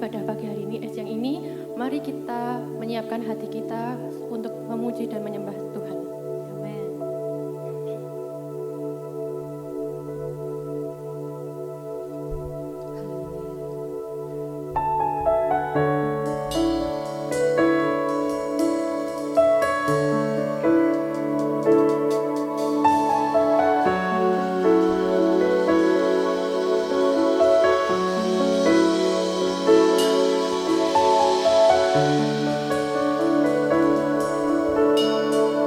ibadah pagi hari ini, siang ini, mari kita menyiapkan hati kita untuk memuji dan menyembah Tuhan. Amin. Haleluya.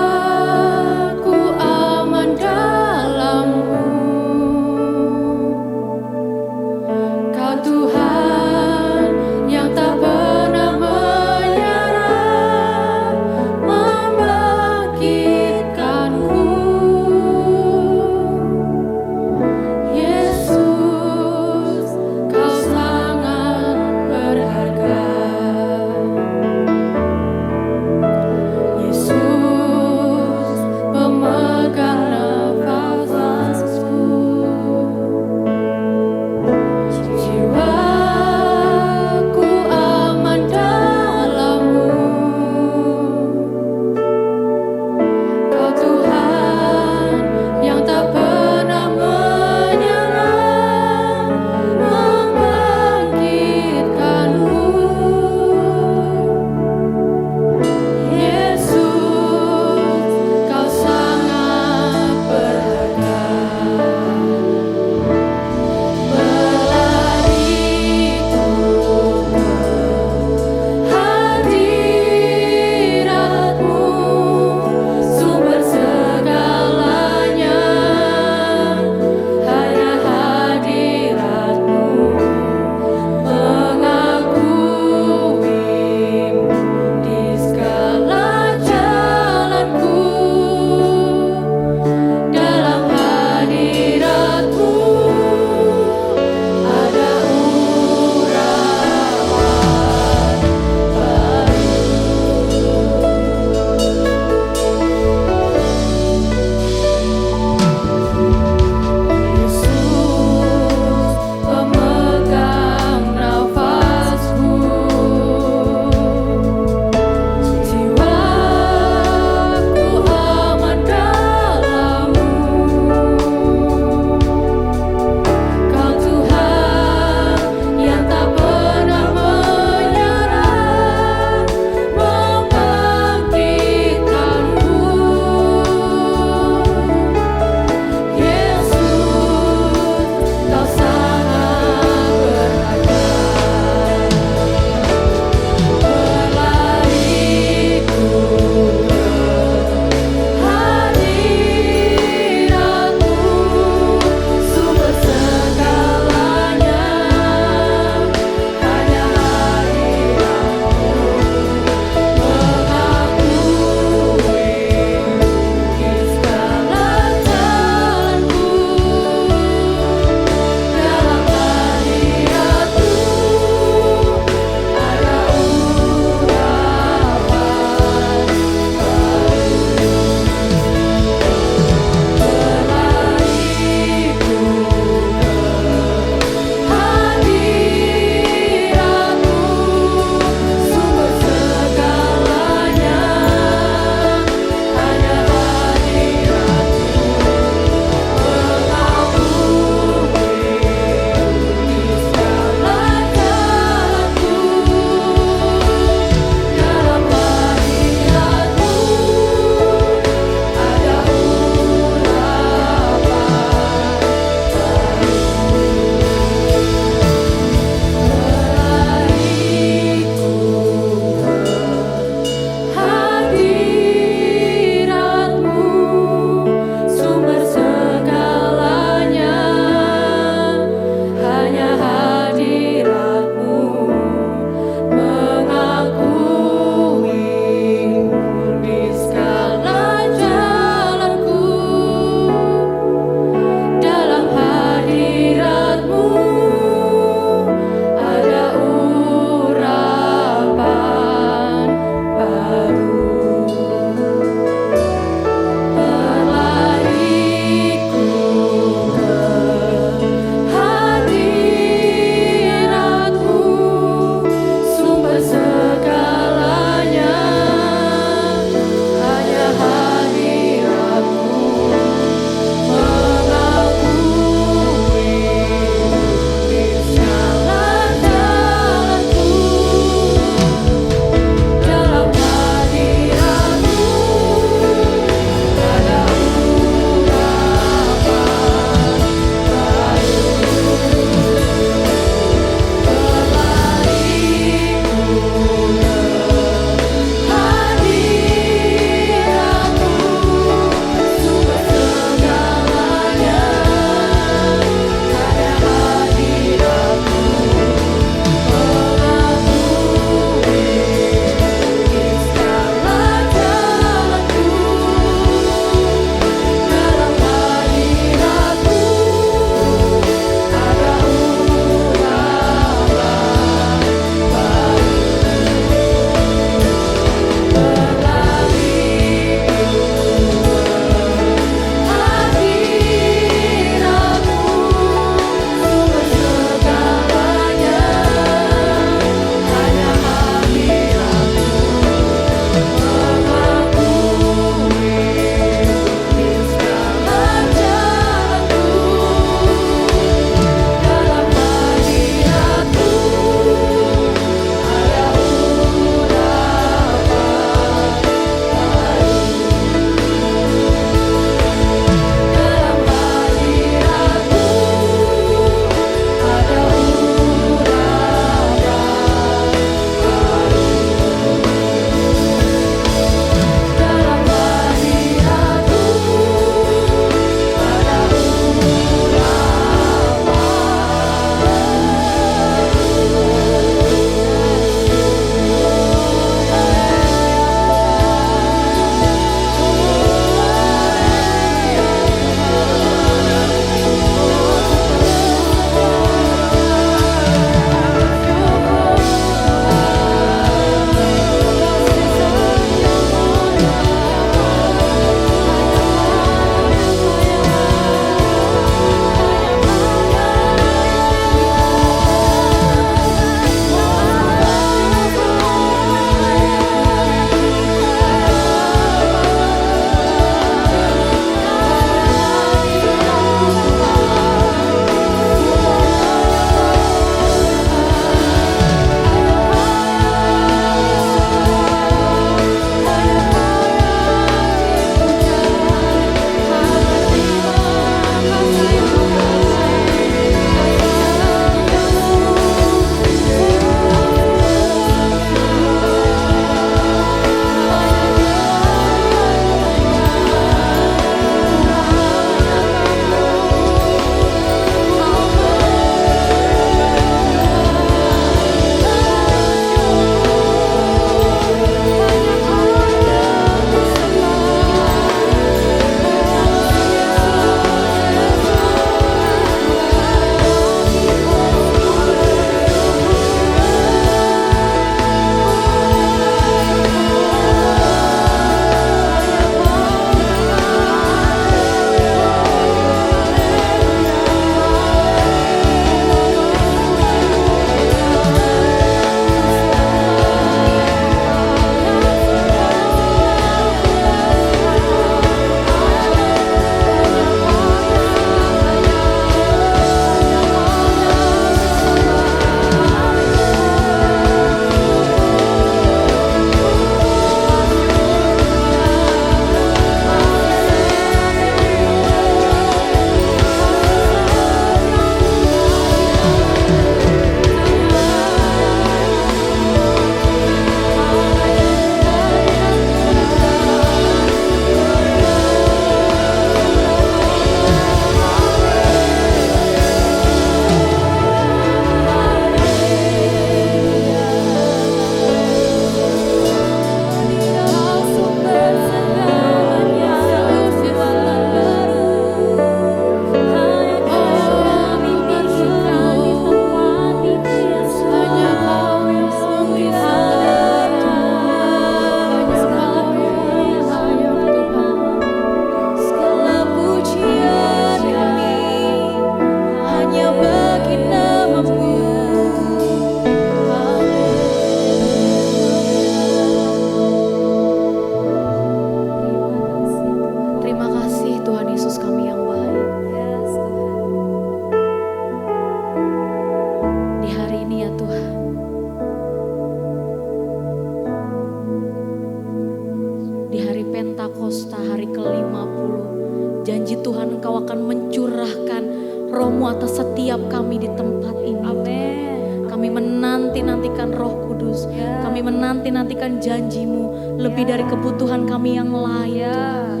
Tuhan Engkau akan mencurahkan Roh-Mu atas setiap kami di tempat ini. Amin. Kami menanti-nantikan Roh Kudus. Kami menanti-nantikan janji-Mu lebih dari kebutuhan kami yang lain.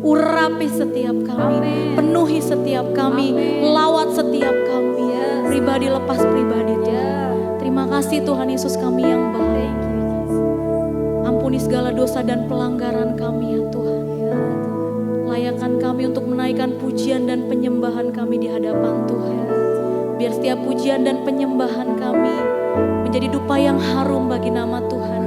Urapi setiap kami, penuhi setiap kami, lawat setiap kami, pribadi lepas pribadi Tuhan. Terima kasih Tuhan Yesus kami yang baik. Ampuni segala dosa dan pelanggaran kami ya Tuhan. Layakkan kami untuk menaikkan pujian dan penyembahan kami di hadapan Tuhan. Biar setiap pujian dan penyembahan kami menjadi dupa yang harum bagi nama Tuhan.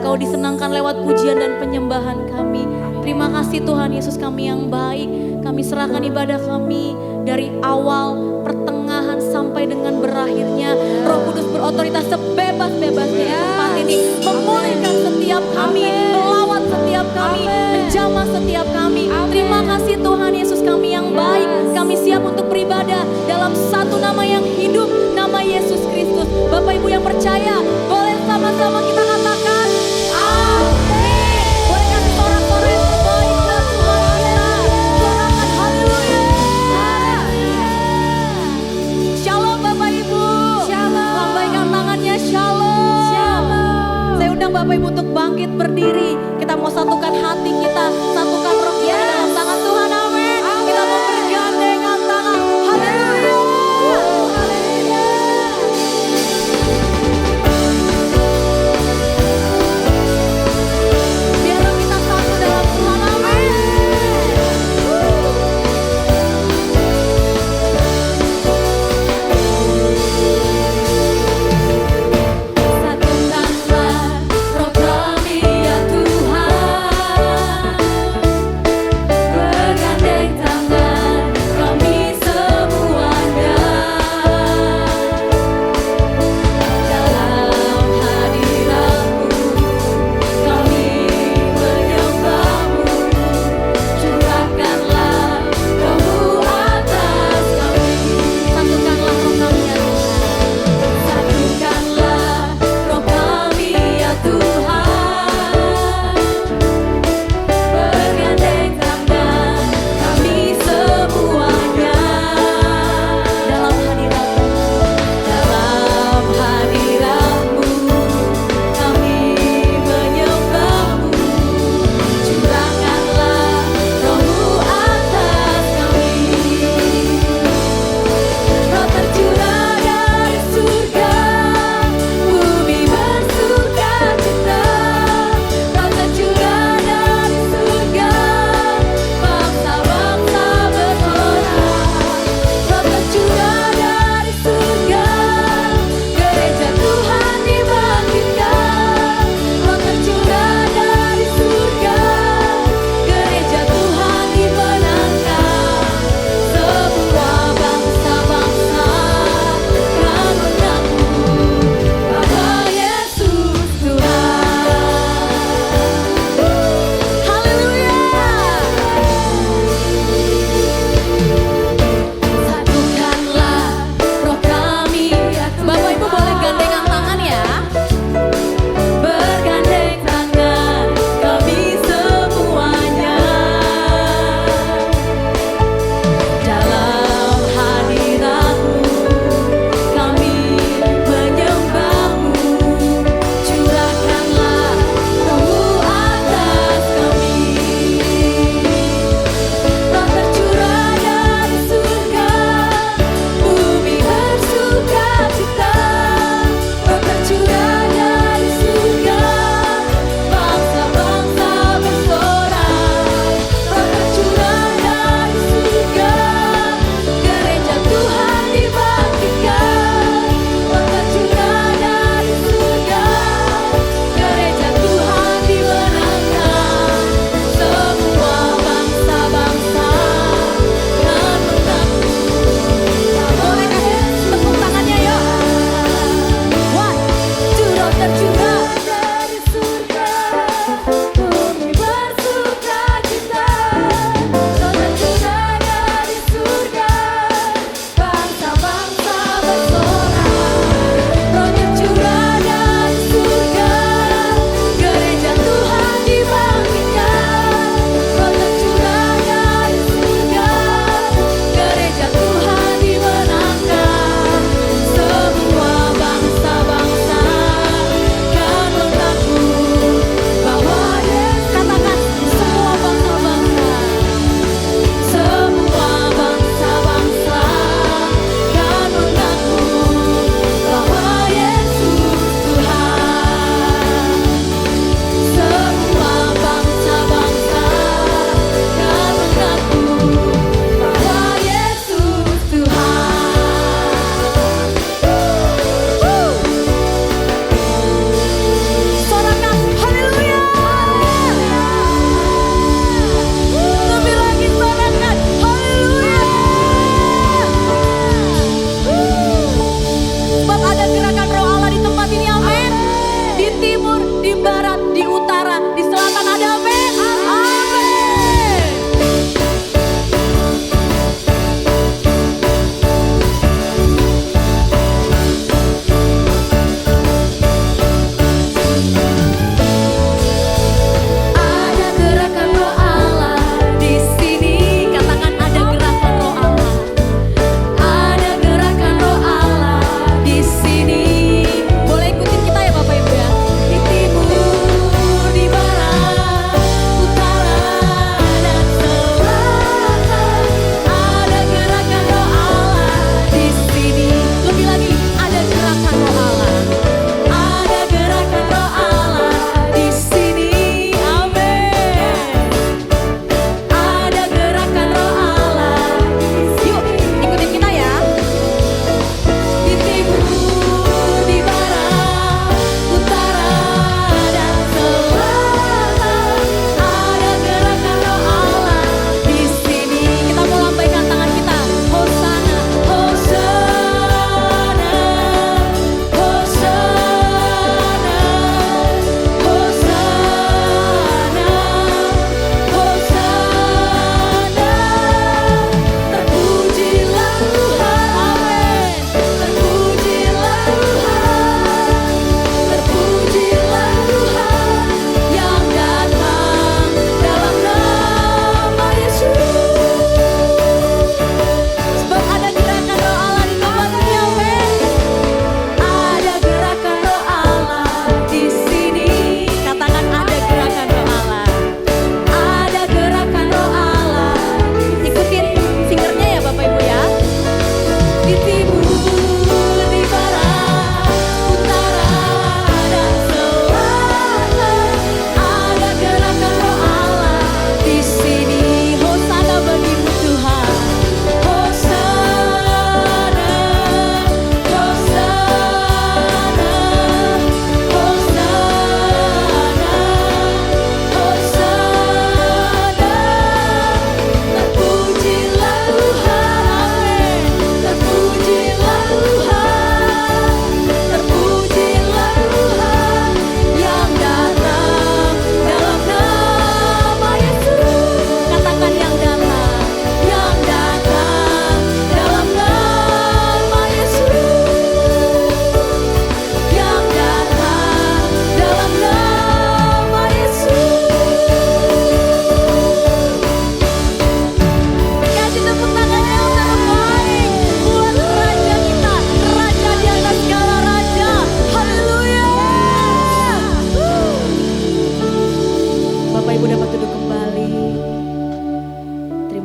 Engkau disenangkan lewat pujian dan penyembahan kami. Terima kasih Tuhan Yesus kami yang baik. Kami serahkan ibadah kami dari awal, pertengahan sampai dengan berakhirnya. Roh Kudus berotoritas sebebas-bebasnya di tempat ini. Memulihkan setiap kami, melawat setiap kami, menjamah setiap kami. Terima kasih Tuhan Yesus kami yang baik. Kami siap untuk beribadah dalam satu nama yang hidup, nama Yesus Kristus. Bapak Ibu yang percaya, boleh sama-sama kita katakan amin. Boleh kasih sorak-sorai terbaik dalam Tuhan kita. Sorakan haleluya. Shalom Bapak Ibu. Shalom. Lambaikan tangannya shalom. Shalom. Saya undang Bapak Ibu untuk bangkit berdiri. Kita mau satukan hati kita, satukan roh kita dalam tangan Tuhan. Amin. Kita mau bergandengan tangan. Haleluya. Haleluya.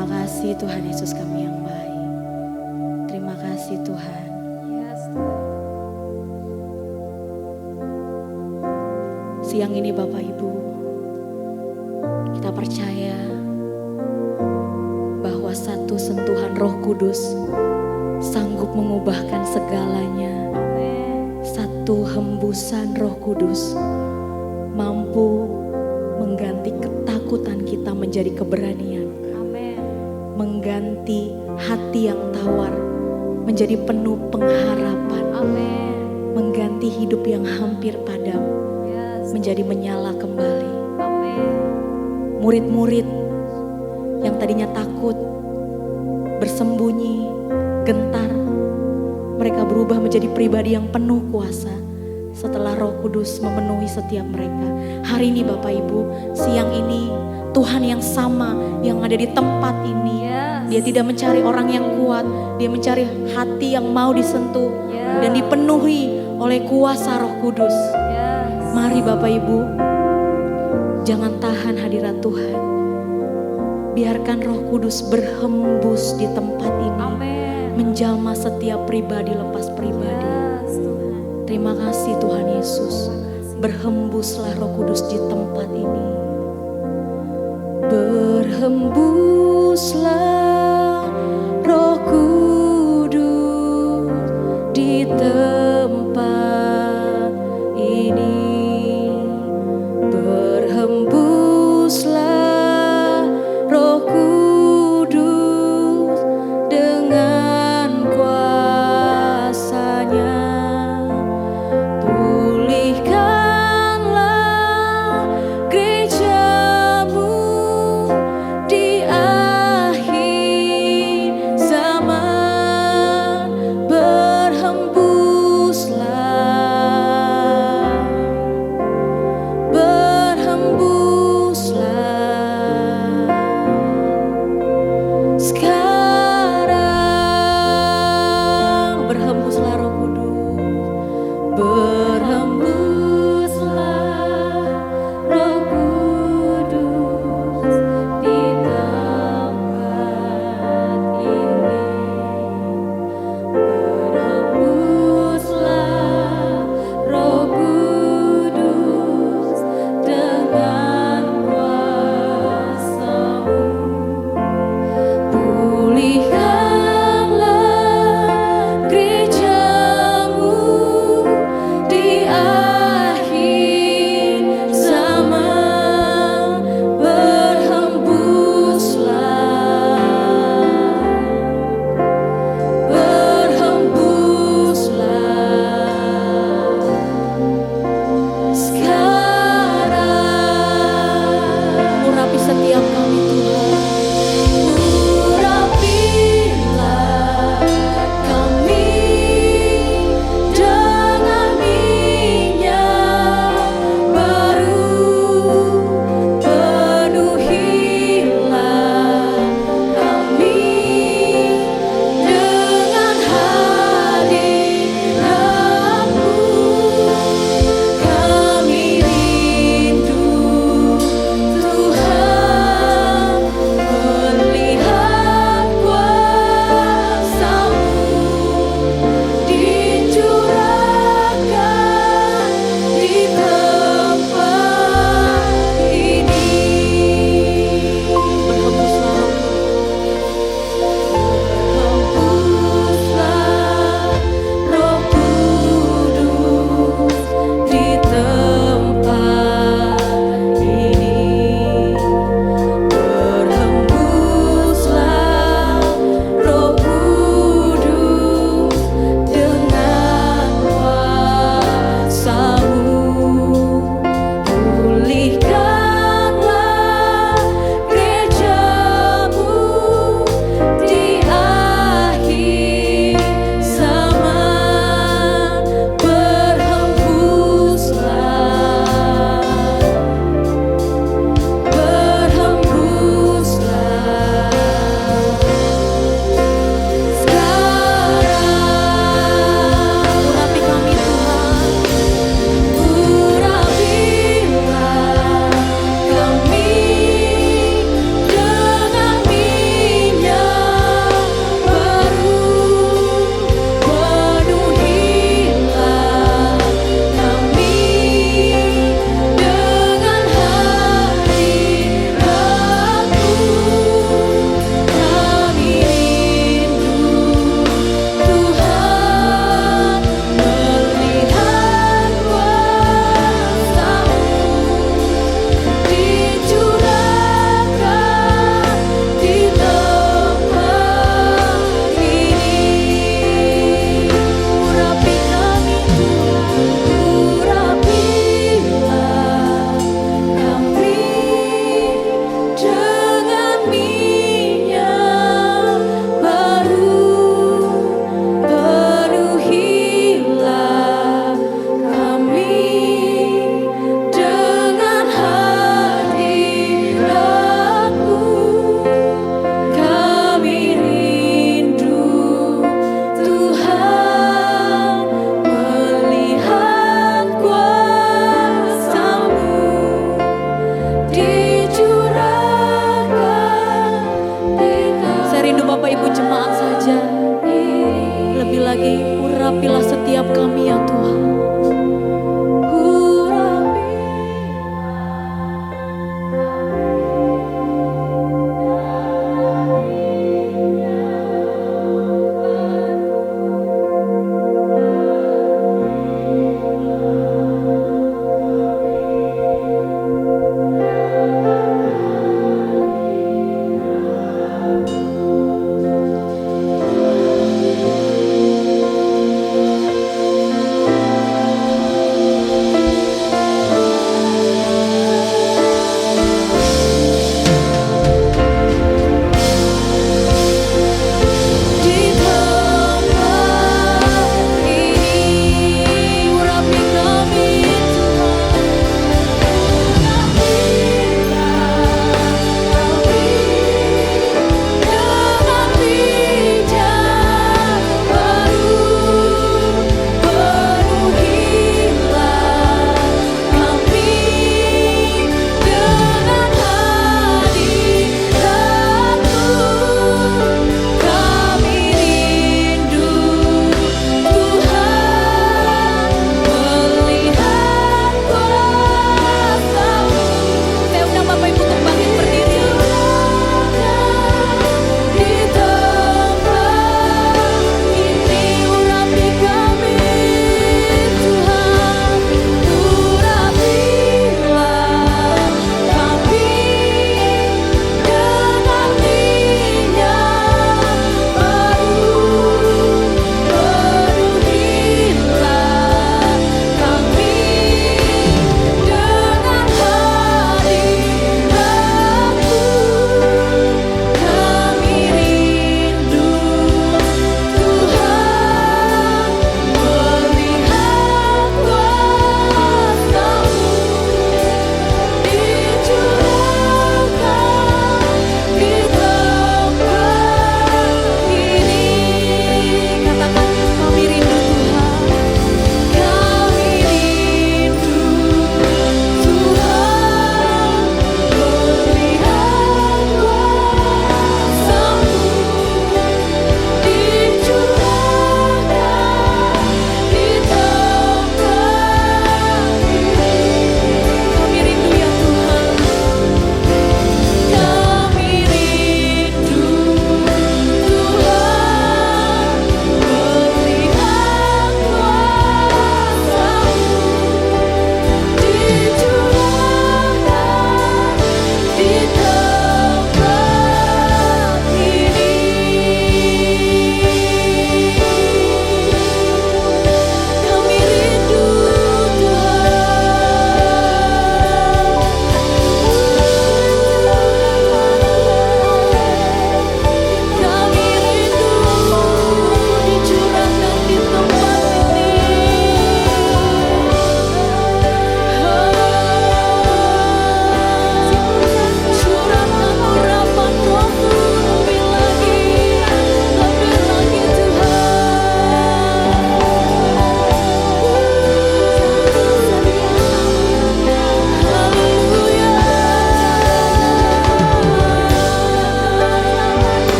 Terima kasih Tuhan Yesus kami yang baik. Terima kasih Tuhan. Yes, Tuhan. Siang ini Bapak Ibu, kita percaya bahwa satu sentuhan Roh Kudus sanggup mengubahkan segalanya. Amin. Satu hembusan Roh Kudus mampu mengganti ketakutan kita menjadi keberanian. Amin. Mengganti hati yang tawar menjadi penuh pengharapan. Amin. Mengganti hidup yang hampir padam Yes. menjadi menyala kembali. Amin. Murid-murid yang tadinya takut, bersembunyi, gentar, mereka berubah menjadi pribadi yang penuh kuasa setelah Roh Kudus memenuhi setiap mereka. Hari ini Bapak Ibu, siang ini Tuhan yang sama yang ada di tempat ini. Yes. Dia tidak mencari orang yang kuat, dia mencari hati yang mau disentuh Yeah. dan dipenuhi oleh kuasa Roh Kudus. Yes. Mari Bapak Ibu, jangan tahan hadirat Tuhan. Biarkan Roh Kudus berhembus di tempat ini. Amin. Menjamah setiap pribadi lepas pribadi. Yes, Tuhan. Terima kasih Tuhan Yesus. Berhembuslah Roh Kudus di tempat ini. Berhembuslah Roh Kudus di tempat ini. Berhembuslah Roh Kudus dengan kuasa-Nya. Pulihkanlah gereja-Mu di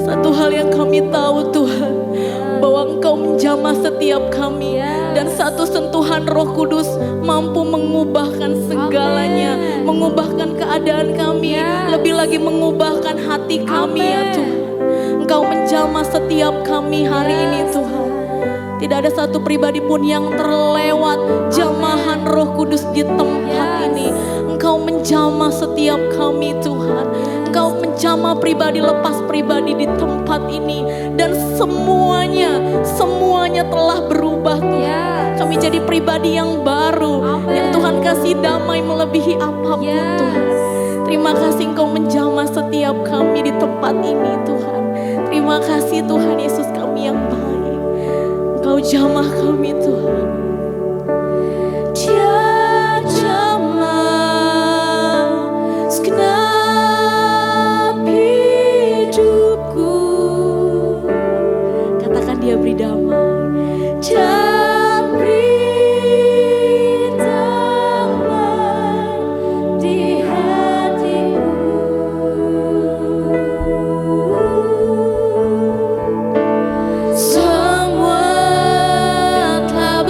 Satu hal yang kami tahu Tuhan, bahwa Engkau menjamah setiap kami. Dan satu sentuhan Roh Kudus mampu mengubahkan segalanya. Mengubahkan keadaan kami, lebih lagi mengubahkan hati kami ya Tuhan. Engkau menjamah setiap kami hari ini Tuhan. Tidak ada satu pribadi pun yang terlewat jamahan Roh Kudus di tempat ini. Engkau menjamah setiap kami Tuhan. Engkau menjamah pribadi lepas pribadi di tempat ini. Dan semuanya telah berubah Tuhan. Kami jadi pribadi yang baru. Yang Tuhan kasih damai melebihi apapun Tuhan. Terima kasih Engkau menjamah setiap kami di tempat ini Tuhan. Terima kasih Tuhan Yesus, kami yang baik. Engkau jamah kami Tuhan. Dia jamah segenap hidupku. Katakan dia beri damai. Dia beri damai di hatiku. Semua telah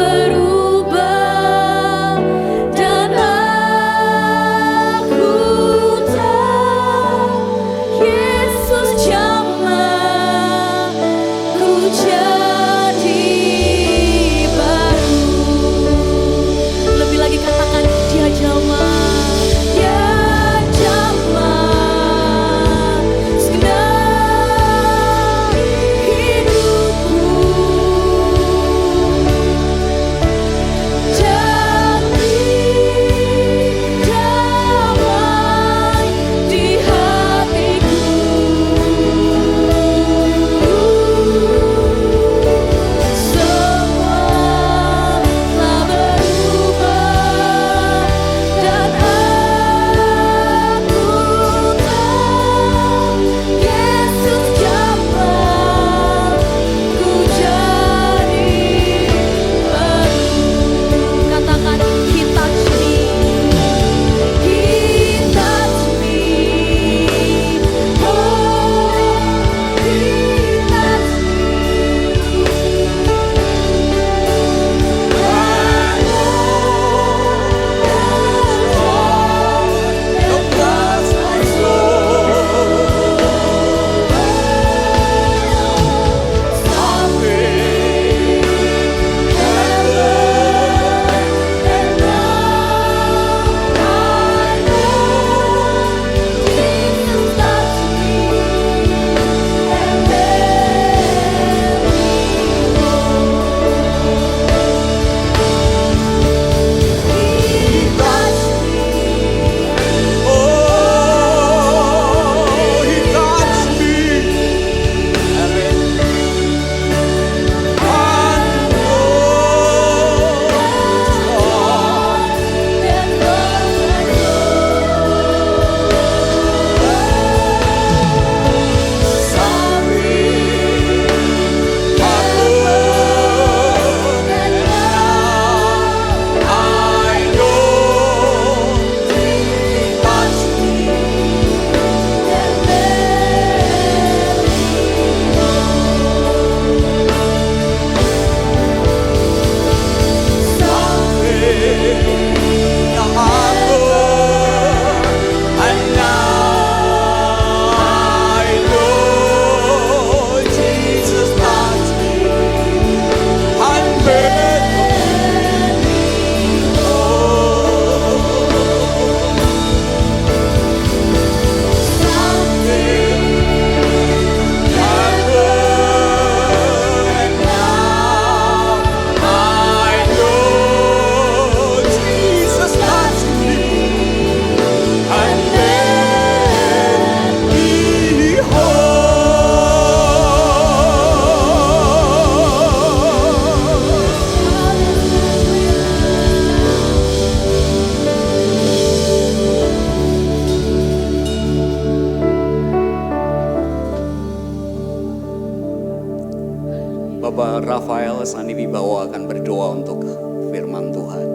Rafael Sandi Wibawa akan berdoa untuk firman Tuhan.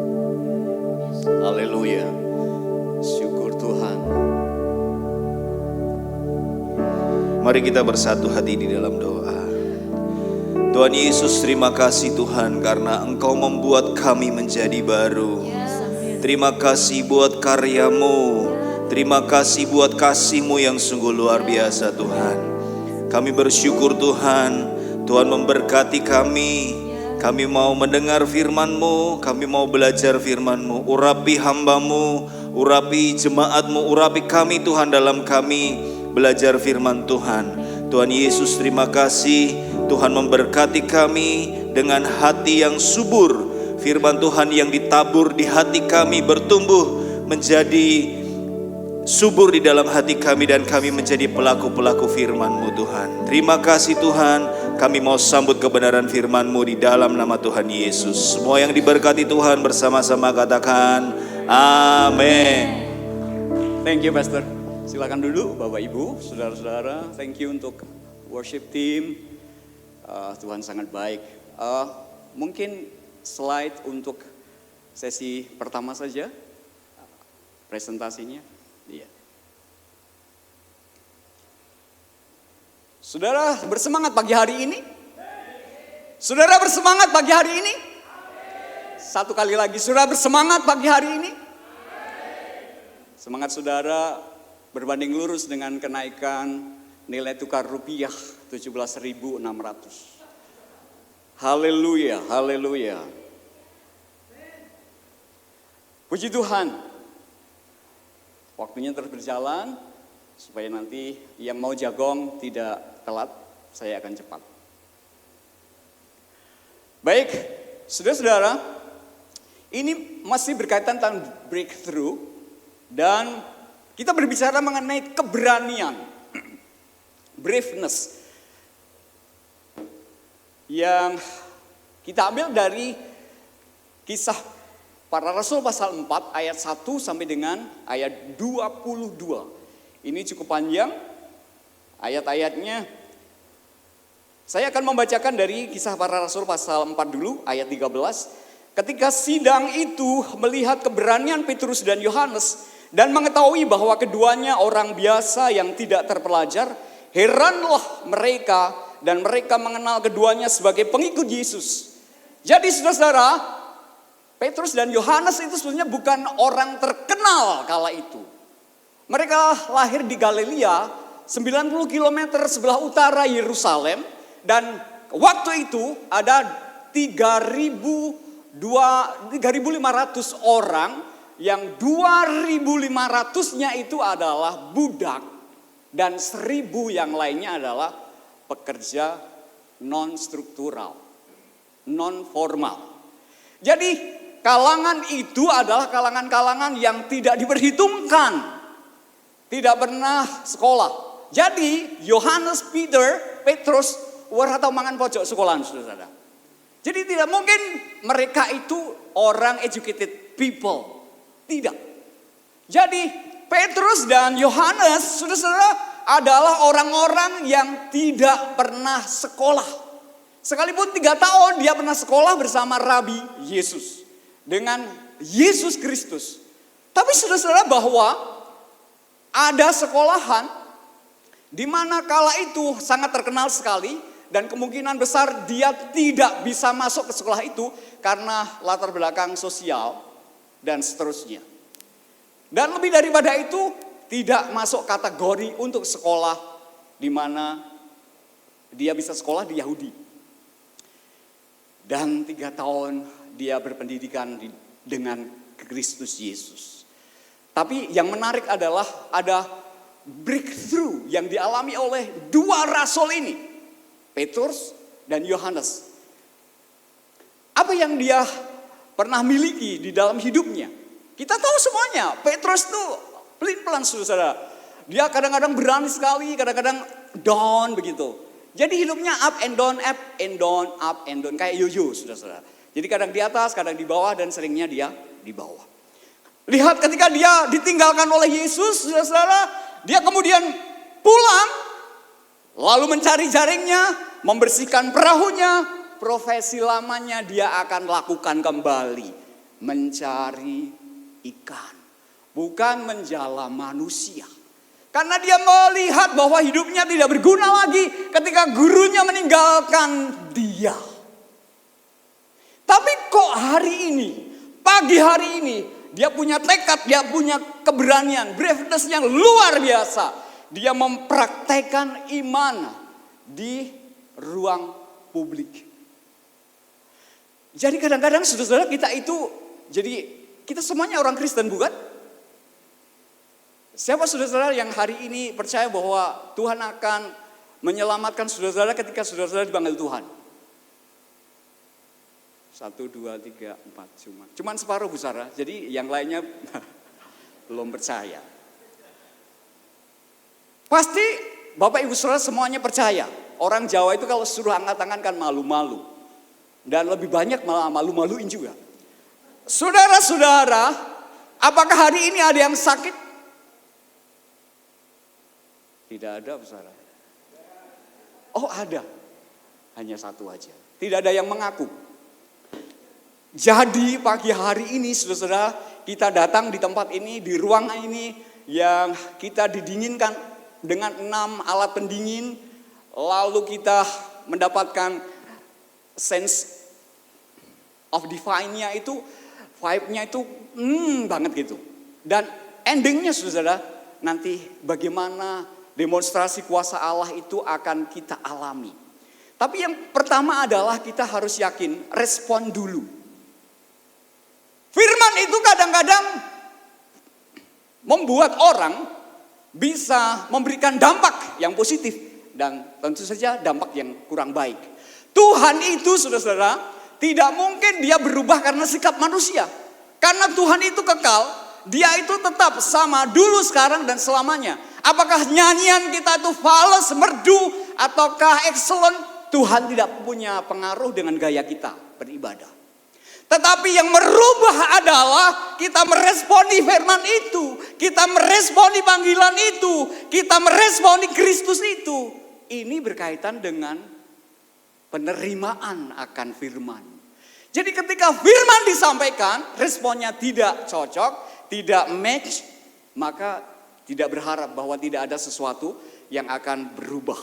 Haleluya. Syukur Tuhan. Mari kita bersatu hati di dalam doa. Tuhan Yesus, terima kasih Tuhan karena Engkau membuat kami menjadi baru. Terima kasih buat karya-Mu. Terima kasih buat kasih-Mu yang sungguh luar biasa Tuhan. Kami bersyukur Tuhan. Tuhan memberkati kami. Kami mau mendengar firman-Mu. Kami mau belajar firman-Mu. Urapi hamba-Mu. Urapi jemaat-Mu. Urapi kami Tuhan dalam kami belajar firman Tuhan. Tuhan Yesus, terima kasih. Tuhan memberkati kami dengan hati yang subur. Firman Tuhan yang ditabur di hati kami bertumbuh menjadi subur di dalam hati kami, dan kami menjadi pelaku-pelaku firman-Mu Tuhan. Terima kasih Tuhan. Kami mau sambut kebenaran firman-Mu di dalam nama Tuhan Yesus. Semua yang diberkati Tuhan bersama-sama katakan amin. Thank you Pastor. Silakan duduk Bapak Ibu, Saudara-saudara. Thank you untuk worship team. Tuhan sangat baik. Mungkin slide untuk sesi pertama saja, presentasinya. Iya. Saudara bersemangat pagi hari ini? Saudara bersemangat pagi hari ini? Satu kali lagi, saudara bersemangat pagi hari ini? Semangat saudara berbanding lurus dengan kenaikan nilai tukar rupiah 17.600. Haleluya, haleluya. Puji Tuhan. Waktunya terus berjalan supaya nanti yang mau jagong tidak telat, saya akan cepat. Baik, saudara-saudara, ini masih berkaitan tentang breakthrough dan kita berbicara mengenai keberanian, braveness, yang kita ambil dari Kisah Para Rasul pasal 4 ayat 1 sampai dengan ayat 22. Ini cukup panjang ayat-ayatnya. Saya akan membacakan dari Kisah Para Rasul pasal 4 dulu ayat 13. Ketika sidang itu melihat keberanian Petrus dan Yohanes dan mengetahui bahwa keduanya orang biasa yang tidak terpelajar, heranlah mereka dan mereka mengenal keduanya sebagai pengikut Yesus. Jadi saudara-saudara, Petrus dan Yohanes itu sebenarnya bukan orang terkenal kala itu. Mereka lahir di Galilea, 90 km sebelah utara Yerusalem, dan waktu itu ada 3.500 orang, yang 2.500-nya itu adalah budak dan 1.000 yang lainnya adalah pekerja non-struktural, non-formal. Jadi kalangan itu adalah kalangan-kalangan yang tidak diperhitungkan, tidak pernah sekolah. Jadi Yohanes, Petrus, atau mangan pojok sekolahan, saudara. Jadi tidak mungkin mereka itu orang educated people, tidak. Jadi Petrus dan Yohanes, saudara-saudara, adalah orang-orang yang tidak pernah sekolah. Sekalipun 3 tahun dia pernah sekolah bersama Rabi Yesus. Dengan Yesus Kristus. Tapi saudara-saudara bahwa ada sekolahan di mana kala itu sangat terkenal sekali. Dan kemungkinan besar dia tidak bisa masuk ke sekolah itu karena latar belakang sosial dan seterusnya. Dan lebih daripada itu, tidak masuk kategori untuk sekolah di mana dia bisa sekolah di Yahudi. Dan 3 tahun dia berpendidikan dengan Kristus Yesus. Tapi yang menarik adalah ada breakthrough yang dialami oleh 2 rasul ini, Petrus dan Yohanes. Apa yang dia pernah miliki di dalam hidupnya? Kita tahu semuanya, Petrus tuh pelin-pelan saudara. Dia kadang-kadang berani sekali, kadang-kadang down begitu. Jadi hidupnya up and down, up and down, up and down. Kayak yoyo saudara. Jadi kadang di atas, kadang di bawah, dan seringnya dia di bawah. Lihat ketika dia ditinggalkan oleh Yesus, saudara, dia kemudian pulang, lalu mencari jaringnya, membersihkan perahunya, profesi lamanya dia akan lakukan kembali. Mencari ikan, bukan menjala manusia. Karena dia melihat bahwa hidupnya tidak berguna lagi ketika gurunya meninggalkan dia. Tapi kok hari ini, pagi hari ini, dia punya tekad, dia punya keberanian, braveness yang luar biasa. Dia mempraktekkan iman di ruang publik. Jadi kadang-kadang saudara-saudara kita itu, jadi kita semuanya orang Kristen bukan? Siapa saudara-saudara yang hari ini percaya bahwa Tuhan akan menyelamatkan saudara-saudara ketika saudara-saudara dipanggil Tuhan? 1, 2, 3, 4 cuman separuh Bu Sarah. Jadi yang lainnya belum percaya. Pasti Bapak Ibu Saudara semuanya percaya. Orang Jawa itu kalau suruh angkat tangan kan malu-malu. Dan lebih banyak malah malu-maluin juga. Saudara-saudara, apakah hari ini ada yang sakit? Tidak ada, saudara. Oh, ada. Hanya satu aja. Tidak ada yang mengaku. Jadi pagi hari ini, saudara-saudara, kita datang di tempat ini, di ruangan ini, yang kita didinginkan dengan 6 alat pendingin. Lalu kita mendapatkan sense of divine-nya itu, vibe-nya itu banget gitu. Dan endingnya saudara, nanti bagaimana demonstrasi kuasa Allah itu akan kita alami. Tapi yang pertama adalah kita harus yakin, respon dulu. Firman itu kadang-kadang membuat orang bisa memberikan dampak yang positif. Dan tentu saja dampak yang kurang baik. Tuhan itu saudara-saudara, tidak mungkin dia berubah karena sikap manusia. Karena Tuhan itu kekal, dia itu tetap sama dulu, sekarang, dan selamanya. Apakah nyanyian kita itu fals, merdu, ataukah excellent, Tuhan tidak punya pengaruh dengan gaya kita beribadah. Tetapi yang merubah adalah kita meresponi firman itu. Kita meresponi panggilan itu. Kita meresponi Kristus itu. Ini berkaitan dengan penerimaan akan firman. Jadi ketika firman disampaikan, responnya tidak cocok, tidak match, maka tidak berharap bahwa tidak ada sesuatu yang akan berubah.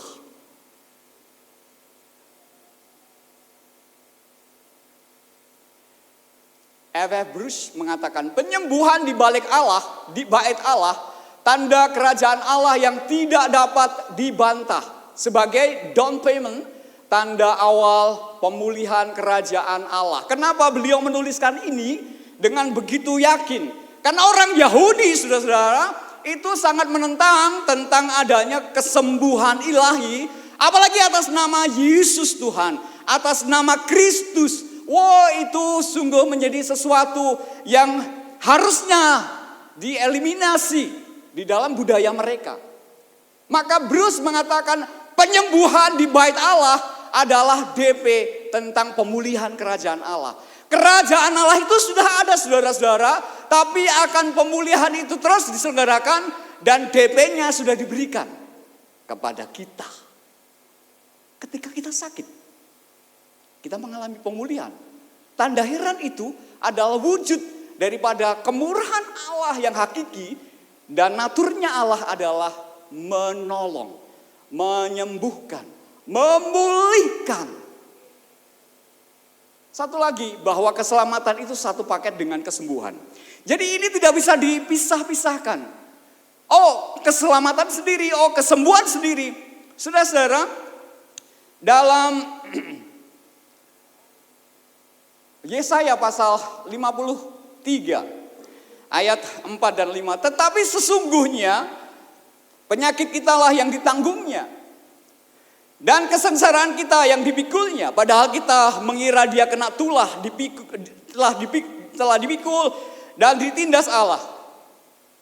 F.F. Bruce mengatakan penyembuhan di balik Allah, di bait Allah, tanda kerajaan Allah yang tidak dapat dibantah. Sebagai down payment, tanda awal pemulihan kerajaan Allah. Kenapa beliau menuliskan ini dengan begitu yakin? Karena orang Yahudi, saudara-saudara, itu sangat menentang tentang adanya kesembuhan ilahi. Apalagi atas nama Yesus Tuhan, atas nama Kristus. Wow, itu sungguh menjadi sesuatu yang harusnya dieliminasi di dalam budaya mereka. Maka Bruce mengatakan penyembuhan di bait Allah adalah DP tentang pemulihan kerajaan Allah. Kerajaan Allah itu sudah ada saudara-saudara, tapi akan pemulihan itu terus diselenggarakan dan DP-nya sudah diberikan kepada kita. Ketika kita sakit, kita mengalami pemulihan. Tanda heran itu adalah wujud daripada kemurahan Allah yang hakiki, dan naturnya Allah adalah menolong, menyembuhkan, memulihkan. Satu lagi, bahwa keselamatan itu satu paket dengan kesembuhan. Jadi ini tidak bisa dipisah-pisahkan. Oh, keselamatan sendiri, oh kesembuhan sendiri. Saudara-saudara, dalam Yesaya pasal 53 ayat 4 dan 5. Tetapi sesungguhnya penyakit kita lah yang ditanggungnya, dan kesengsaraan kita yang dipikulnya. Padahal kita mengira dia kena telah dipikul dan ditindas Allah.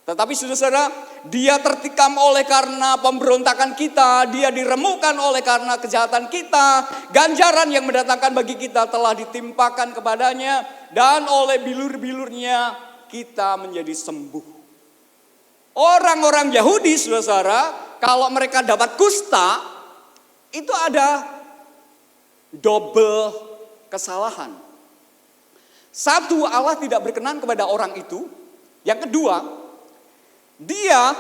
Tetapi saudara-saudara, dia tertikam oleh karena pemberontakan kita, dia diremukkan oleh karena kejahatan kita, ganjaran yang mendatangkan bagi kita telah ditimpakan kepadanya, dan oleh bilur-bilurnya kita menjadi sembuh. Orang-orang Yahudi, saudara-saudara, kalau mereka dapat kusta, itu ada double kesalahan. Satu, Allah tidak berkenan kepada orang itu. Yang kedua, dia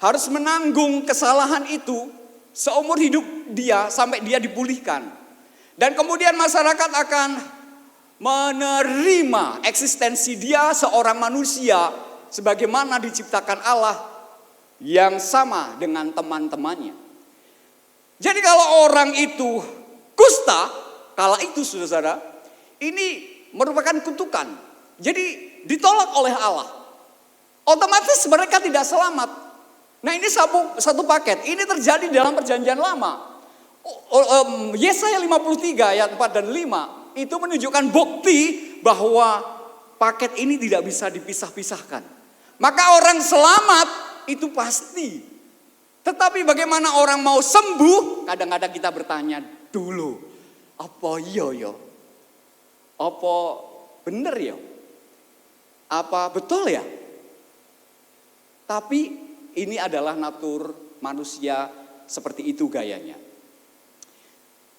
harus menanggung kesalahan itu seumur hidup dia sampai dia dipulihkan. Dan kemudian masyarakat akan menerima eksistensi dia seorang manusia sebagaimana diciptakan Allah yang sama dengan teman-temannya. Jadi kalau orang itu kusta, kala itu saudara, ini merupakan kutukan. Jadi ditolak oleh Allah. Otomatis mereka tidak selamat. Nah ini satu paket. Ini terjadi dalam perjanjian lama. Yesaya 53 ayat 4 dan 5 itu menunjukkan bukti bahwa paket ini tidak bisa dipisah-pisahkan. Maka orang selamat itu pasti. Tetapi bagaimana orang mau sembuh? Kadang-kadang kita bertanya dulu, apa iya ya? Apa bener ya? Apa betul ya? Tapi ini adalah natur manusia, seperti itu gayanya.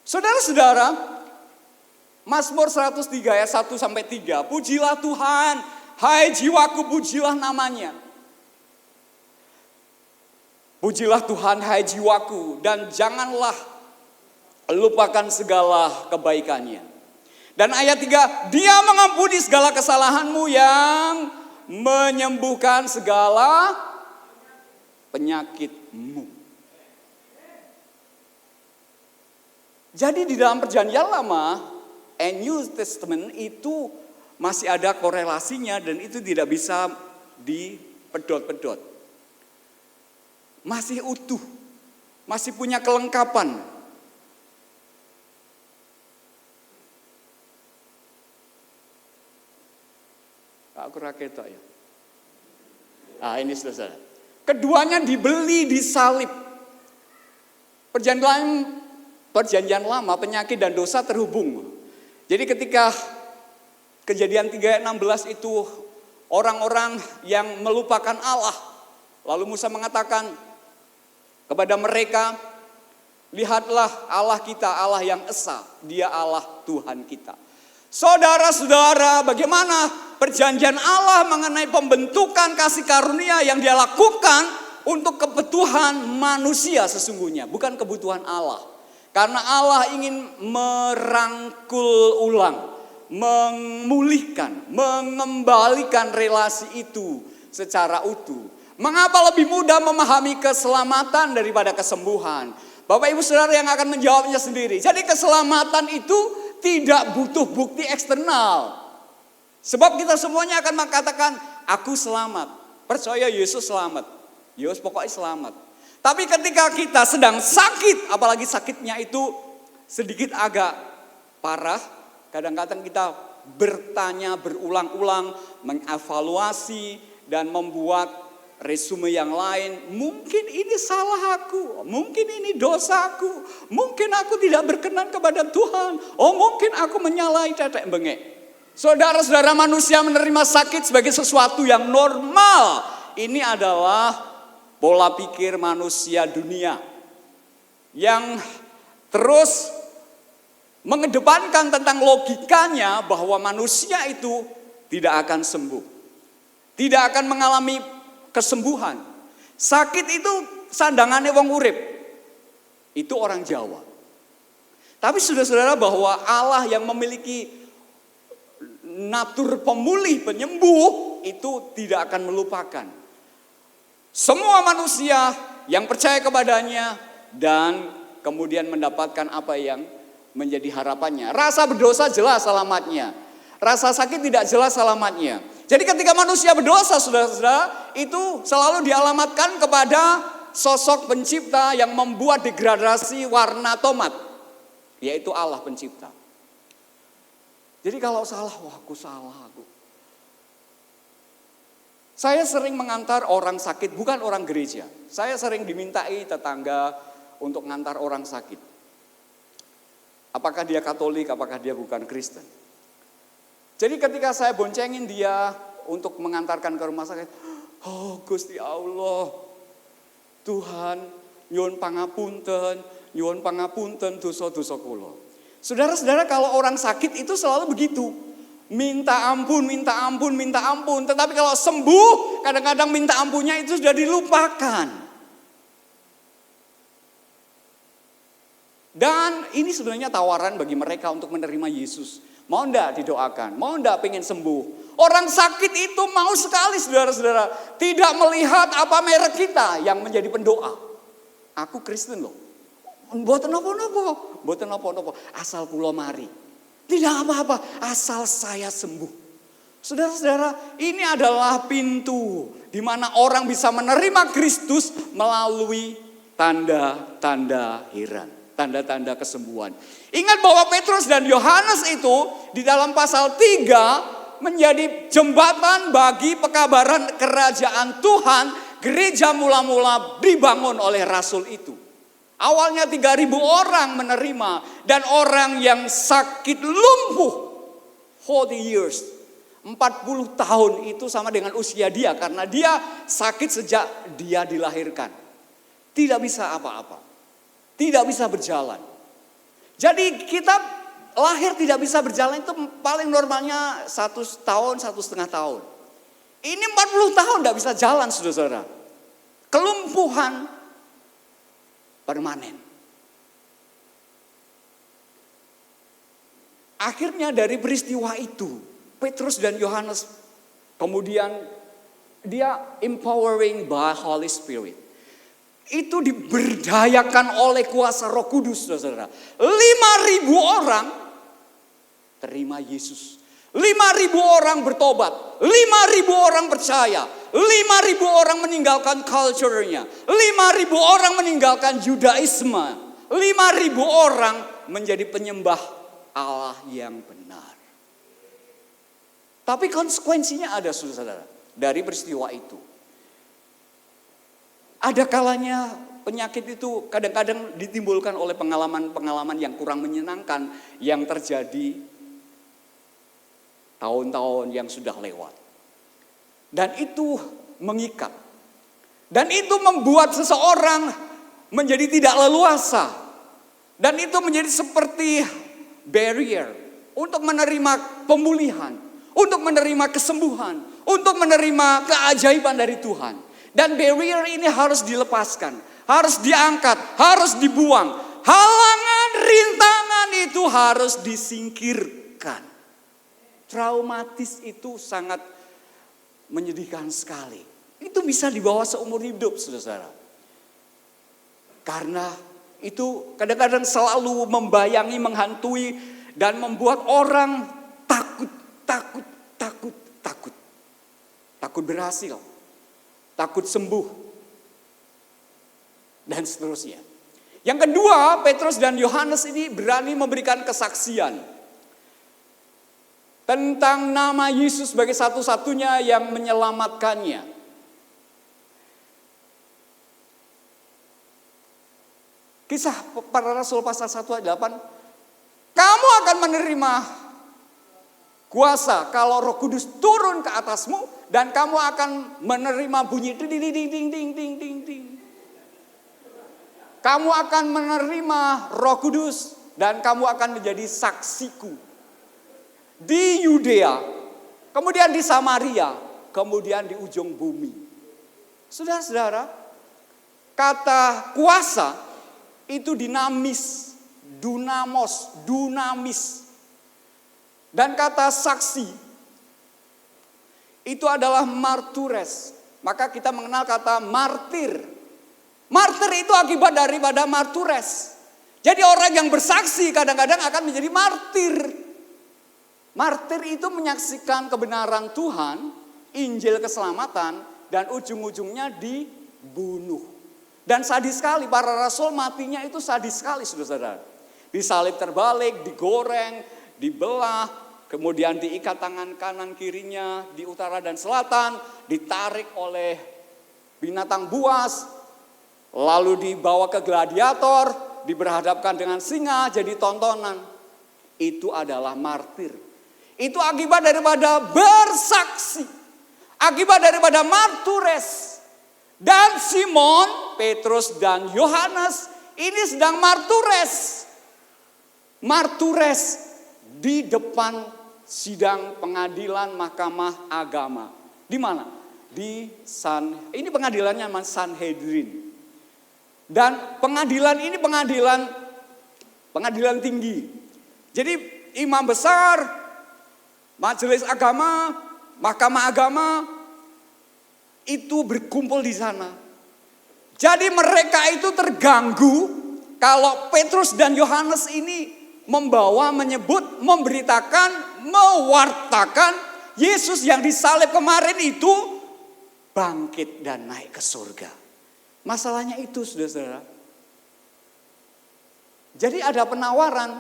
Saudara-saudara, Mazmur 103 ayat 1 sampai 3, pujilah Tuhan, hai jiwaku pujilah namanya. Pujilah Tuhan hai jiwaku dan janganlah lupakan segala kebaikannya. Dan ayat 3, dia mengampuni segala kesalahanmu yang menyembuhkan segala penyakitmu. Jadi di dalam perjanjian lama, and New Testament itu masih ada korelasinya dan itu tidak bisa dipedot-pedot. Masih utuh, masih punya kelengkapan. Aku raketok ya. Ini saudara. Keduanya dibeli di salib. Perjanjian lama, penyakit dan dosa terhubung. Jadi ketika Kejadian 3 ayat 16 itu orang-orang yang melupakan Allah. Lalu Musa mengatakan kepada mereka, lihatlah Allah kita, Allah yang esa, dia Allah Tuhan kita. Saudara-saudara, bagaimana perjanjian Allah mengenai pembentukan kasih karunia yang dia lakukan untuk kebutuhan manusia sesungguhnya, bukan kebutuhan Allah. Karena Allah ingin merangkul ulang, memulihkan, mengembalikan relasi itu secara utuh. Mengapa lebih mudah memahami keselamatan daripada kesembuhan? Bapak Ibu Saudara yang akan menjawabnya sendiri. Jadi keselamatan itu tidak butuh bukti eksternal. Sebab kita semuanya akan mengatakan, aku selamat. Percaya Yesus selamat. Yesus pokoknya selamat. Tapi ketika kita sedang sakit, apalagi sakitnya itu sedikit agak parah, kadang-kadang kita bertanya berulang-ulang, mengevaluasi dan membuat resume yang lain. Mungkin ini salah aku, mungkin ini dosaku, mungkin aku tidak berkenan kepada Tuhan, mungkin aku menyalahi tetek bengek. Saudara-saudara, manusia menerima sakit sebagai sesuatu yang normal. Ini adalah pola pikir manusia dunia yang terus mengedepankan tentang logikanya bahwa manusia itu tidak akan sembuh, tidak akan mengalami kesembuhan. Sakit itu sandangannya wong urip. Itu orang Jawa. Tapi saudara-saudara, bahwa Allah yang memiliki natur pemulih, penyembuh, itu tidak akan melupakan semua manusia yang percaya kepadanya dan kemudian mendapatkan apa yang menjadi harapannya. Rasa berdosa jelas alamatnya. Rasa sakit tidak jelas alamatnya. Jadi ketika manusia berdosa, saudara-saudara, itu selalu dialamatkan kepada sosok pencipta yang membuat degradasi warna tomat, yaitu Allah pencipta. Jadi kalau salah, wah aku salah aku. Saya sering mengantar orang sakit, bukan orang gereja. Saya sering dimintai tetangga untuk mengantar orang sakit. Apakah dia Katolik, apakah dia bukan Kristen. Jadi ketika saya boncengin dia untuk mengantarkan ke rumah sakit, oh Gusti Allah, Tuhan, nyuwun pangapunten dosa-dosa kula. Saudara-saudara, kalau orang sakit itu selalu begitu. Minta ampun, minta ampun, minta ampun. Tetapi kalau sembuh, kadang-kadang minta ampunnya itu sudah dilupakan. Dan ini sebenarnya tawaran bagi mereka untuk menerima Yesus. Mau enggak didoakan? Mau enggak pengen sembuh? Orang sakit itu mau sekali, saudara-saudara. Tidak melihat apa merek kita yang menjadi pendoa. Aku Kristen loh. Mboten napa-napa. Mboten napa-napa. Asal kula mari. Tidak apa-apa, asal saya sembuh. Saudara-saudara, ini adalah pintu di mana orang bisa menerima Kristus melalui tanda-tanda heran, tanda-tanda kesembuhan. Ingat bahwa Petrus dan Yohanes itu di dalam pasal 3 menjadi jembatan bagi pekabaran kerajaan Tuhan. Gereja mula-mula dibangun oleh rasul itu. Awalnya 3.000 orang menerima, dan orang yang sakit lumpuh 40 years, 40 tahun itu sama dengan usia dia, karena dia sakit sejak dia dilahirkan. Tidak bisa apa-apa, tidak bisa berjalan. Jadi kita lahir tidak bisa berjalan itu paling normalnya 1 tahun, 1,5 tahun. Ini 40 tahun tidak bisa jalan, saudara-saudara. Kelumpuhan permanen. Akhirnya dari peristiwa itu, Petrus dan Yohanes kemudian dia empowering by Holy Spirit. Itu diberdayakan oleh kuasa Roh Kudus, saudara. 5.000 orang terima Yesus. 5.000 orang bertobat, 5.000 orang percaya, 5.000 orang meninggalkan culture-nya, 5.000 orang meninggalkan Judaisme, 5.000 orang menjadi penyembah Allah yang benar. Tapi konsekuensinya ada, saudara, dari peristiwa itu. Ada kalanya penyakit itu kadang-kadang ditimbulkan oleh pengalaman-pengalaman yang kurang menyenangkan yang terjadi tahun-tahun yang sudah lewat. Dan itu mengikat. Dan itu membuat seseorang menjadi tidak leluasa. Dan itu menjadi seperti barrier untuk menerima pemulihan, untuk menerima kesembuhan, untuk menerima keajaiban dari Tuhan. Dan barrier ini harus dilepaskan, harus diangkat, harus dibuang. Halangan, rintangan itu harus disingkirkan. Traumatis itu sangat menyedihkan sekali. Itu bisa dibawa seumur hidup, saudara. Karena itu kadang-kadang selalu membayangi, menghantui, dan membuat orang takut. Takut berhasil, takut sembuh, dan seterusnya. Yang kedua, Petrus dan Yohanes ini berani memberikan kesaksian tentang nama Yesus sebagai satu-satunya yang menyelamatkannya. Kisah Para Rasul pasal 1 ayat 8, kamu akan menerima kuasa kalau Roh Kudus turun ke atasmu, dan kamu akan menerima bunyi ding ding ding ding ding ding ding ding. Kamu akan menerima Roh Kudus dan kamu akan menjadi saksiku di Yudea, kemudian di Samaria, kemudian di ujung bumi. Saudara-saudara, kata kuasa itu dinamis, dunamis. Dan kata saksi itu adalah martures. Maka kita mengenal kata martir. Martir itu akibat daripada martures. Jadi orang yang bersaksi kadang-kadang akan menjadi martir. Martir itu menyaksikan kebenaran Tuhan, Injil keselamatan, dan ujung-ujungnya dibunuh. Dan sadis sekali, para rasul matinya itu sadis sekali, saudara-saudara. Disalib terbalik, digoreng, dibelah, kemudian diikat tangan kanan kirinya di utara dan selatan, ditarik oleh binatang buas, lalu dibawa ke gladiator, diberhadapkan dengan singa, jadi tontonan. Itu adalah martir. Itu akibat daripada bersaksi, akibat daripada martures. Dan Simon, Petrus dan Yohanes ini sedang martures. martures di depan sidang pengadilan Mahkamah Agama. Di mana? Ini pengadilannya Sanhedrin. Dan pengadilan ini pengadilan tinggi. Jadi imam besar, majelis agama, Mahkamah Agama itu berkumpul di sana. Jadi mereka itu terganggu kalau Petrus dan Yohanes ini menyebut, memberitakan, mewartakan Yesus yang disalib kemarin itu bangkit dan naik ke surga. Masalahnya itu, saudara-saudara. Jadi ada penawaran.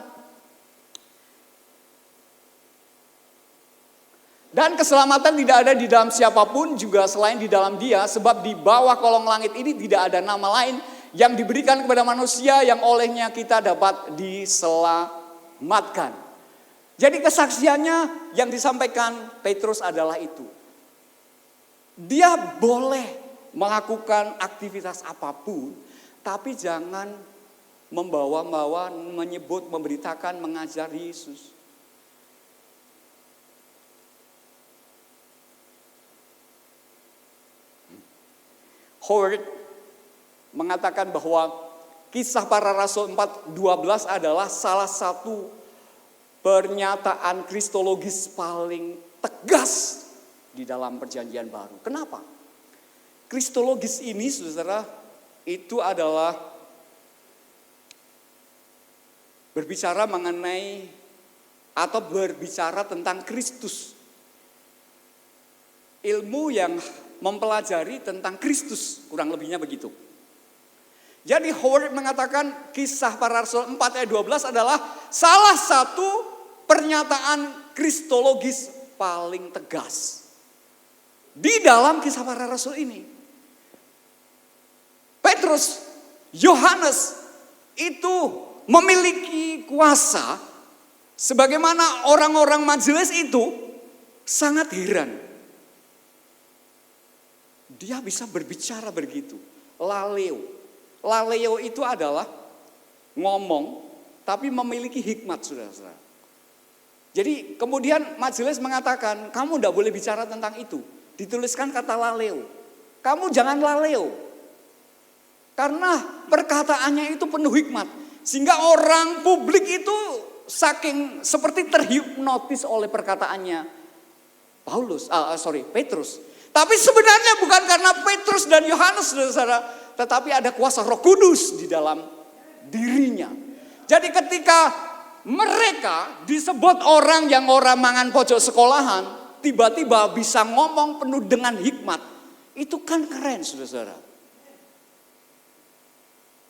Dan keselamatan tidak ada di dalam siapapun juga selain di dalam Dia, sebab di bawah kolong langit ini tidak ada nama lain yang diberikan kepada manusia yang olehnya kita dapat diselamatkan. Jadi kesaksiannya yang disampaikan Petrus adalah itu. Dia boleh melakukan aktivitas apapun, tapi jangan membawa-bawa, menyebut, memberitakan, mengajar Yesus. Howard mengatakan bahwa Kisah Para Rasul 4:12 adalah salah satu pernyataan kristologis paling tegas di dalam Perjanjian Baru. Kenapa? Kristologis ini, saudara, itu adalah berbicara mengenai atau berbicara tentang Kristus. Ilmu yang mempelajari tentang Kristus, kurang lebihnya begitu. Jadi Howard mengatakan Kisah Para Rasul 4 ayat 12 adalah salah satu pernyataan kristologis paling tegas di dalam Kisah Para Rasul ini. Petrus, Yohanes itu memiliki kuasa sebagaimana orang-orang majelis itu sangat heran. Dia bisa berbicara begitu. Laleo itu adalah ngomong tapi memiliki hikmat, saudara-saudara. Jadi kemudian majelis mengatakan, kamu tidak boleh bicara tentang itu. Dituliskan kata laleo. Kamu jangan laleo. Karena perkataannya itu penuh hikmat. Sehingga orang publik itu saking seperti terhipnotis oleh perkataannya Petrus. Tapi sebenarnya bukan karena Petrus dan Yohanes, saudara, tetapi ada kuasa Roh Kudus di dalam dirinya. Jadi ketika mereka disebut orang mangan pojok sekolahan, tiba-tiba bisa ngomong penuh dengan hikmat. Itu kan keren, saudara.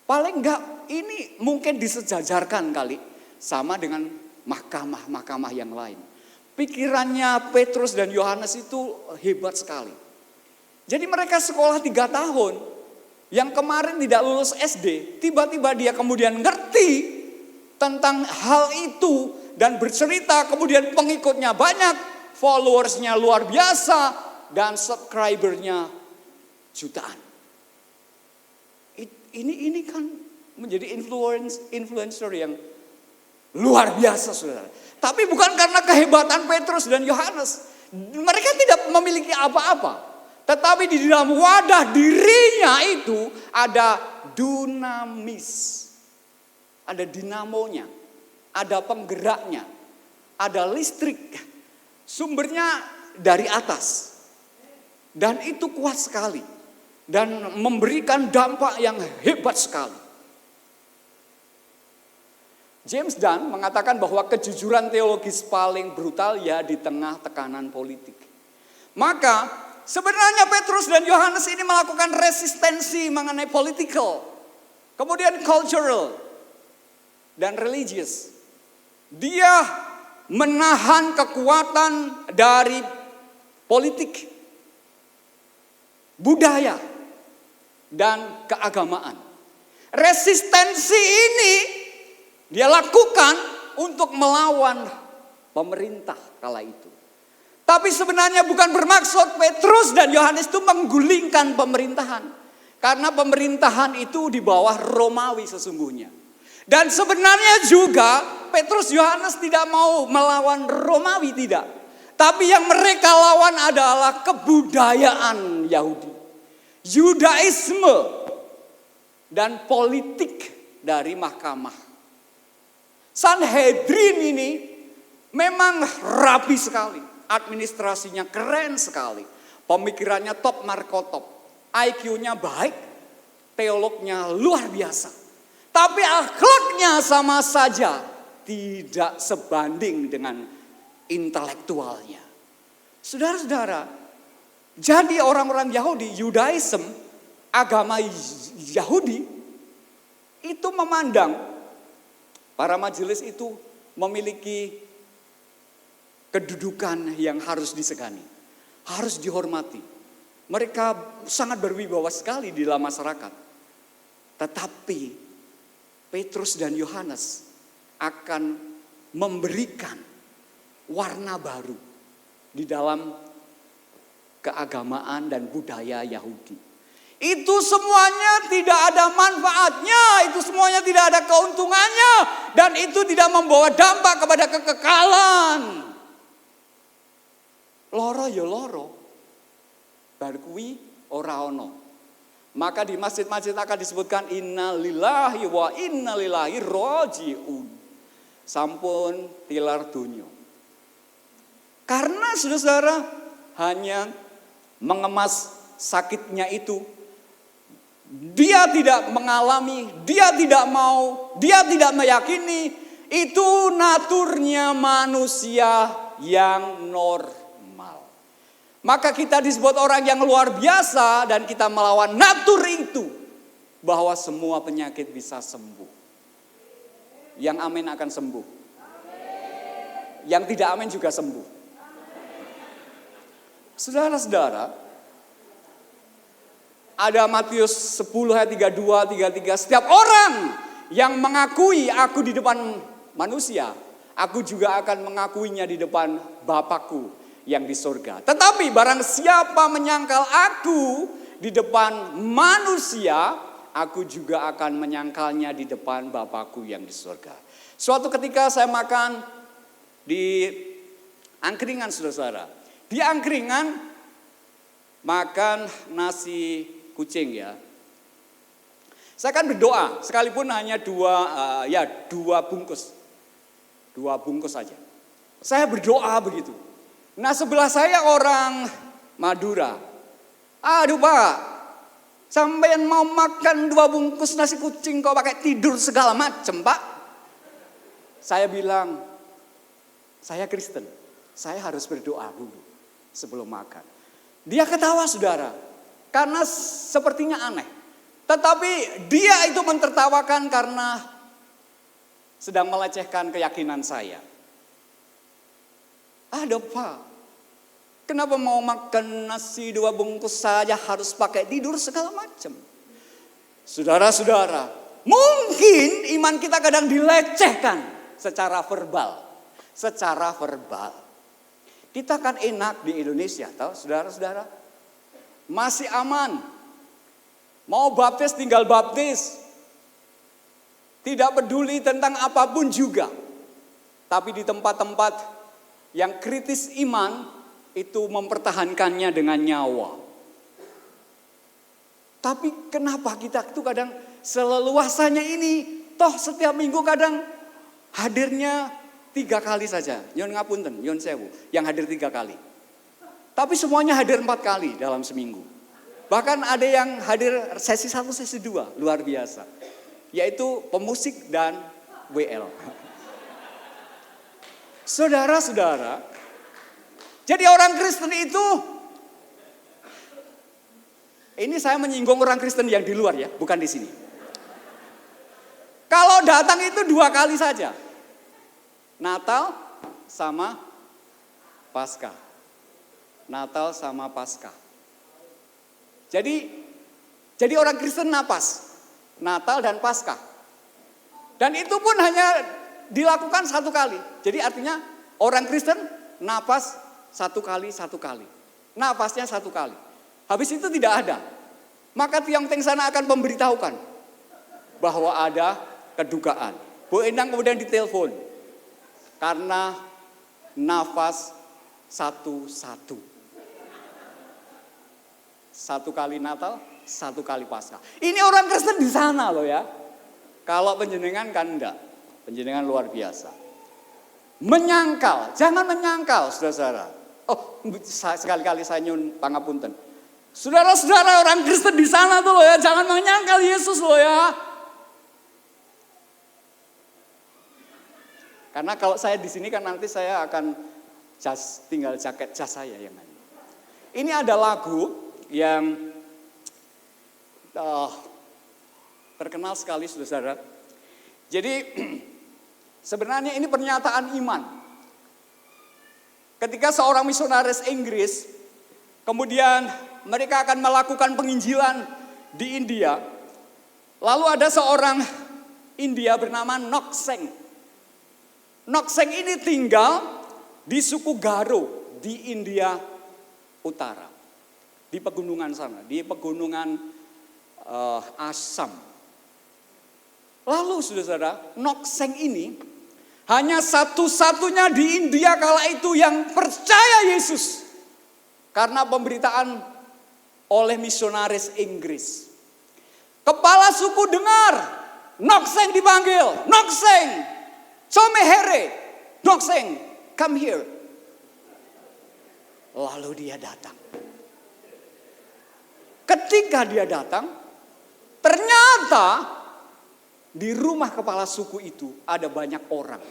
Paling enggak ini mungkin disejajarkan kali sama dengan mahkamah-mahkamah yang lain. Pikirannya Petrus dan Yohanes itu hebat sekali. Jadi mereka sekolah 3 tahun. Yang kemarin tidak lulus SD. Tiba-tiba dia kemudian ngerti tentang hal itu. Dan bercerita, kemudian pengikutnya banyak. Followersnya luar biasa. Dan subscribernya jutaan. Ini kan menjadi influencer yang luar biasa, saudara. Tapi bukan karena kehebatan Petrus dan Yohanes. Mereka tidak memiliki apa-apa. Tetapi di dalam wadah dirinya itu ada dunamis. Ada dinamonya. Ada penggeraknya. Ada listrik. Sumbernya dari atas. Dan itu kuat sekali. Dan memberikan dampak yang hebat sekali. James Dunn mengatakan bahwa kejujuran teologis paling brutal ya di tengah tekanan politik. Maka sebenarnya Petrus dan Yohanes ini melakukan resistensi mengenai political, kemudian cultural, dan religious. Dia menahan kekuatan dari politik, budaya, dan keagamaan. Resistensi ini dia lakukan untuk melawan pemerintah kala itu. Tapi sebenarnya bukan bermaksud Petrus dan Yohanes itu menggulingkan pemerintahan. Karena pemerintahan itu di bawah Romawi sesungguhnya. Dan sebenarnya juga Petrus Yohanes tidak mau melawan Romawi, tidak. Tapi yang mereka lawan adalah kebudayaan Yahudi. Yudaisme dan politik dari mahkamah. Sanhedrin ini memang rapi sekali. Administrasinya keren sekali. Pemikirannya top markotop. IQ-nya baik. Teolognya luar biasa. Tapi akhlaknya sama saja tidak sebanding dengan intelektualnya. Saudara-saudara, jadi orang-orang Yahudi, Yudaism, agama Yahudi, itu memandang para majelis itu memiliki kedudukan yang harus disegani, harus dihormati. Mereka sangat berwibawa sekali di dalam masyarakat. Tetapi Petrus dan Yohanes akan memberikan warna baru di dalam keagamaan dan budaya Yahudi. Itu semuanya tidak ada manfaatnya, itu semuanya tidak ada keuntungannya, dan itu tidak membawa dampak kepada kekekalan. Loro ya loro, bar kuwi ora ono. Maka di masjid-masjid akan disebutkan innalillahi wa innalillahi rajiun. Sampun tilar dunyo. Karena saudara-saudara hanya mengemas sakitnya itu, dia tidak mengalami, dia tidak mau, dia tidak meyakini itu naturnya manusia yang normal. Maka kita disebut orang yang luar biasa dan kita melawan natur itu, bahwa semua penyakit bisa sembuh. Yang amin akan sembuh. Yang tidak amin juga sembuh. Saudara-saudara, ada Matius 10 ayat 32, 33. Setiap orang yang mengakui aku di depan manusia, aku juga akan mengakuinya di depan Bapakku yang di surga. Tetapi barang siapa menyangkal aku di depan manusia, aku juga akan menyangkalnya di depan Bapakku yang di surga. Suatu ketika saya makan di angkringan, saudara-saudara. Di angkringan makan nasi kucing ya. Saya kan berdoa, sekalipun hanya dua bungkus. 2 bungkus saja. Saya berdoa begitu. Nah sebelah saya orang Madura. Aduh Pak, sampean mau makan 2 bungkus nasi kucing kok pakai tidur segala macem Pak. Saya bilang, saya Kristen, saya harus berdoa dulu sebelum makan. Dia ketawa saudara, karena sepertinya aneh. Tetapi dia itu mentertawakan karena sedang melecehkan keyakinan saya. Ada Pak, kenapa mau makan nasi 2 bungkus saja harus pakai tidur segala macam. Saudara-saudara, mungkin iman kita kadang dilecehkan secara verbal. Secara verbal. Kita kan enak di Indonesia, tahu saudara-saudara. Masih aman. Mau baptis tinggal baptis. Tidak peduli tentang apapun juga. Tapi di tempat-tempat yang kritis iman, itu mempertahankannya dengan nyawa. Tapi kenapa kita itu kadang seleluasanya ini, toh setiap minggu kadang hadirnya 3 kali saja. Nyon ngapunten, nyon sewu, yang hadir 3 kali. Tapi semuanya hadir 4 kali dalam seminggu. Bahkan ada yang hadir sesi 1, sesi 2, luar biasa. Yaitu pemusik dan WL. Saudara-saudara, jadi orang Kristen itu, ini saya menyinggung orang Kristen yang di luar ya, bukan di sini. Kalau datang itu 2 kali saja. Natal sama Paskah. Natal sama Paskah. Jadi orang Kristen napas. Natal dan Paskah. Dan itu pun hanya dilakukan 1 kali. Jadi artinya orang Kristen napas 1 kali. Napasnya 1 kali. Habis itu tidak ada. Maka tiang teng sana akan memberitahukan bahwa ada kedugaan. Bu Endang kemudian ditelepon. Karena nafas satu-satu. Satu kali Natal, satu kali Paskah. Ini orang Kristen di sana loh ya. Kalau penjenengan kan enggak. Penjenengan luar biasa. Menyangkal, jangan menyangkal saudara-saudara. Oh, sekali-kali saya nyun pangapunten. Saudara-saudara orang Kristen di sana tuh loh ya, jangan menyangkal Yesus loh ya. Karena kalau saya di sini kan nanti saya akan tinggal jaket jas saya yang lain. Ini ada lagu yang terkenal sekali saudara. Jadi sebenarnya ini pernyataan iman. Ketika seorang misionaris Inggris, kemudian mereka akan melakukan penginjilan di India. Lalu ada seorang India bernama Nokseng. Nokseng ini tinggal di suku Garo di India Utara. Di pegunungan sana, di pegunungan Assam. Lalu saudara, Nokseng ini hanya satu-satunya di India kala itu yang percaya Yesus. Karena pemberitaan oleh misionaris Inggris. Kepala suku dengar, Nokseng dipanggil, Nokseng, Somehere, Nokseng, come here. Lalu dia datang. Ketika dia datang, ternyata di rumah kepala suku itu ada banyak orang.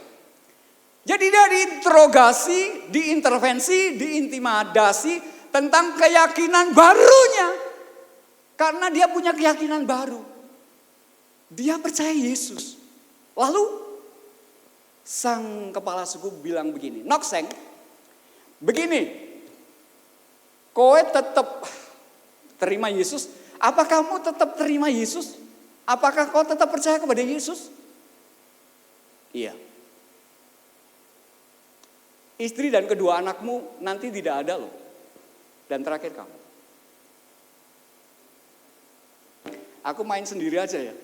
Jadi dia diinterogasi, diintervensi, diintimidasi tentang keyakinan barunya. Karena dia punya keyakinan baru. Dia percaya Yesus. Lalu sang kepala suku bilang begini, Nokseng, begini, kowe tetap terima Yesus? Apa kamu tetap terima Yesus? Apakah kau tetap percaya kepada Yesus? Iya. Istri dan kedua anakmu nanti tidak ada loh. Dan terakhir kamu. Aku main sendiri aja ya.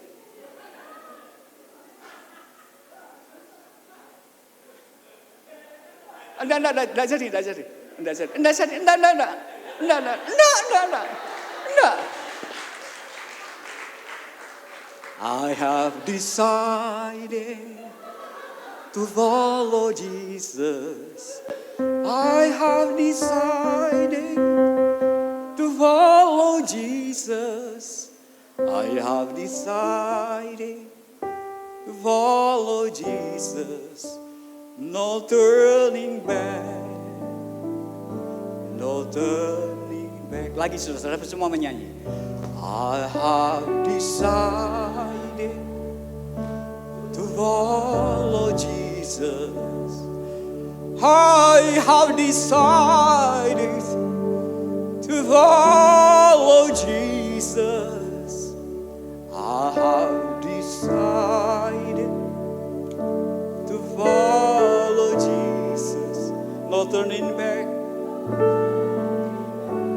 Enggak jadi. I have decided to follow Jesus. I have decided to follow Jesus. I have decided to follow Jesus. No turning back. No turning back. Lagi saudara semua menyanyi. I have decided to follow Jesus. I have decided to follow Jesus. I have decided to follow Jesus. No turning back.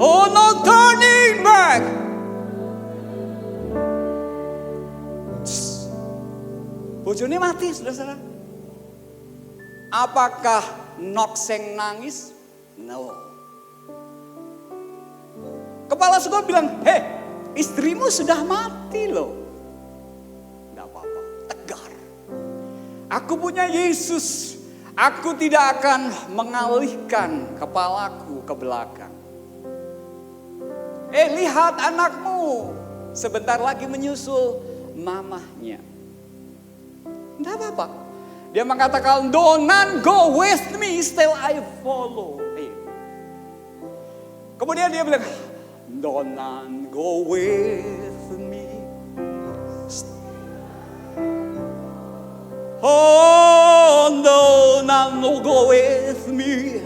Oh, no turning back. Bojone mati, saudara-saudara. Apakah Nokseng nangis? No. Kepala suku bilang, hei, istrimu sudah mati loh. Tidak apa-apa, tegar. Aku punya Yesus. Aku tidak akan mengalihkan kepalaku ke belakang. Lihat anakmu. Sebentar lagi menyusul mamahnya. Tidak apa-apa. Dia mengatakan, do not go with me, still I follow. Kemudian dia bilang, do not go with me. Oh, do not go with me.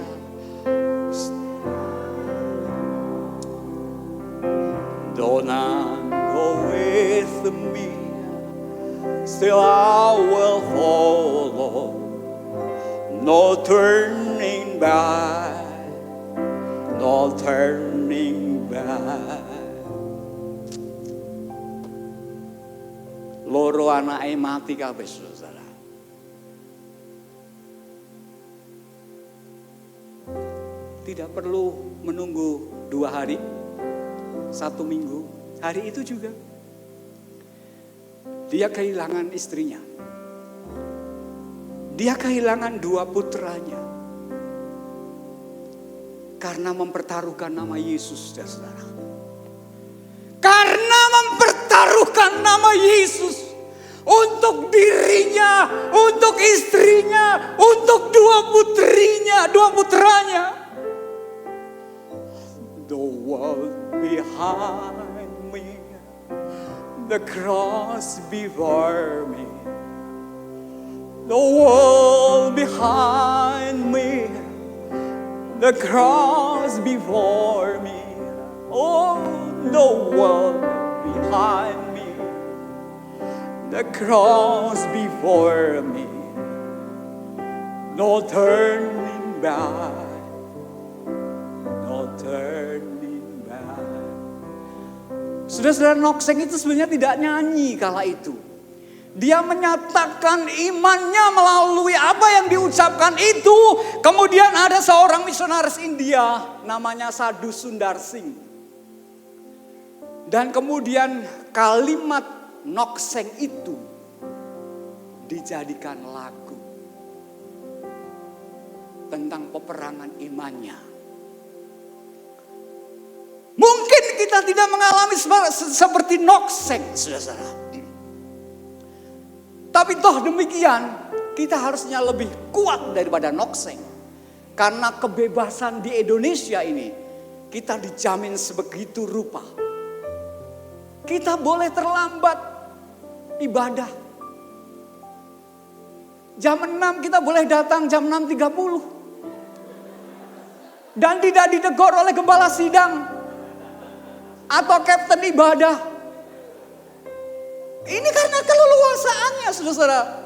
Do not go with me. Still I will follow, no turning back, no turning back. Loro anake mati kabeh saudara. tidak perlu menunggu 2 hari, 1 minggu. Hari itu juga dia kehilangan istrinya. Dia kehilangan 2 putranya. Karena mempertaruhkan nama Yesus, saudara. Karena mempertaruhkan nama Yesus. Untuk dirinya, untuk istrinya, untuk 2 putranya. The world behind me, the cross before me. The world behind me, the cross before me. Oh, the world behind me, the cross before me. No turning back, no turning back. Saudara-saudara, Nokseng itu sebenarnya tidak nyanyi kala itu. Dia menyatakan imannya melalui apa yang diucapkan itu. Kemudian ada seorang misionaris India namanya Sadhu Sundar Singh. Dan kemudian kalimat Nokseng itu dijadikan lagu tentang peperangan imannya. Mungkin kita tidak mengalami seperti Nokseng, saudara-saudara. Tapi toh demikian, kita harusnya lebih kuat daripada Nokseng. Karena kebebasan di Indonesia ini, kita dijamin sebegitu rupa. Kita boleh terlambat ibadah. Jam 6 kita boleh datang jam 6.30. Dan tidak ditegur oleh gembala sidang. Atau kapten ibadah. Ini karena keleluasaannya, saudara-saudara.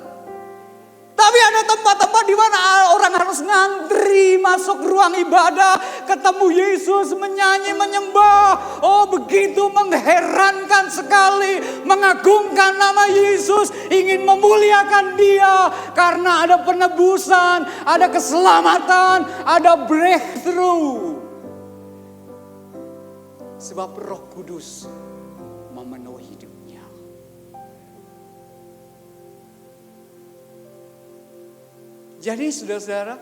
Tapi ada tempat-tempat di mana orang harus ngantri masuk ruang ibadah, ketemu Yesus, menyanyi, menyembah. Oh, begitu mengherankan sekali, mengagungkan nama Yesus, ingin memuliakan Dia karena ada penebusan, ada keselamatan, ada breakthrough. Sebab Roh Kudus memenuhi hidupnya. Jadi saudara-saudara,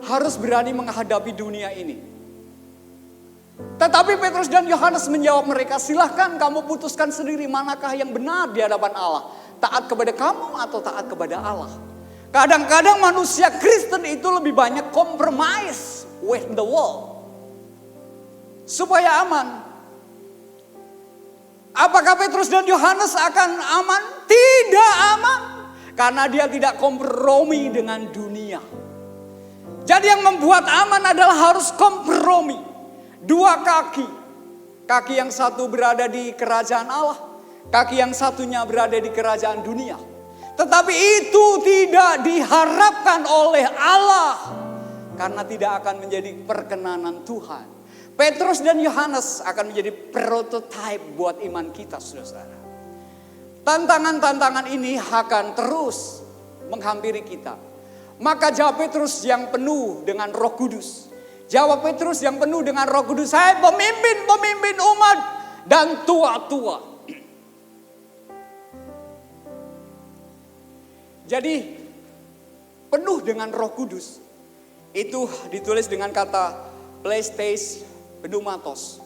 harus berani menghadapi dunia ini. Tetapi Petrus dan Yohanes menjawab mereka, silahkan kamu putuskan sendiri manakah yang benar di hadapan Allah. Taat kepada kamu atau taat kepada Allah. Kadang-kadang manusia Kristen itu lebih banyak compromise with the world. Supaya aman. Apakah Petrus dan Yohanes akan aman? Tidak aman. Karena dia tidak kompromi dengan dunia. Jadi yang membuat aman adalah harus kompromi. 2 kaki. Kaki yang satu berada di kerajaan Allah. Kaki yang satunya berada di kerajaan dunia. Tetapi itu tidak diharapkan oleh Allah. Karena tidak akan menjadi perkenanan Tuhan. Petrus dan Yohanes akan menjadi prototipe buat iman kita, saudara-saudara. Tantangan-tantangan ini akan terus menghampiri kita. Maka jawab Petrus yang penuh dengan Roh Kudus. Jawab Petrus yang penuh dengan Roh Kudus. Saya pemimpin umat dan tua-tua. Jadi penuh dengan Roh Kudus. Itu ditulis dengan kata pleistes pneumatos.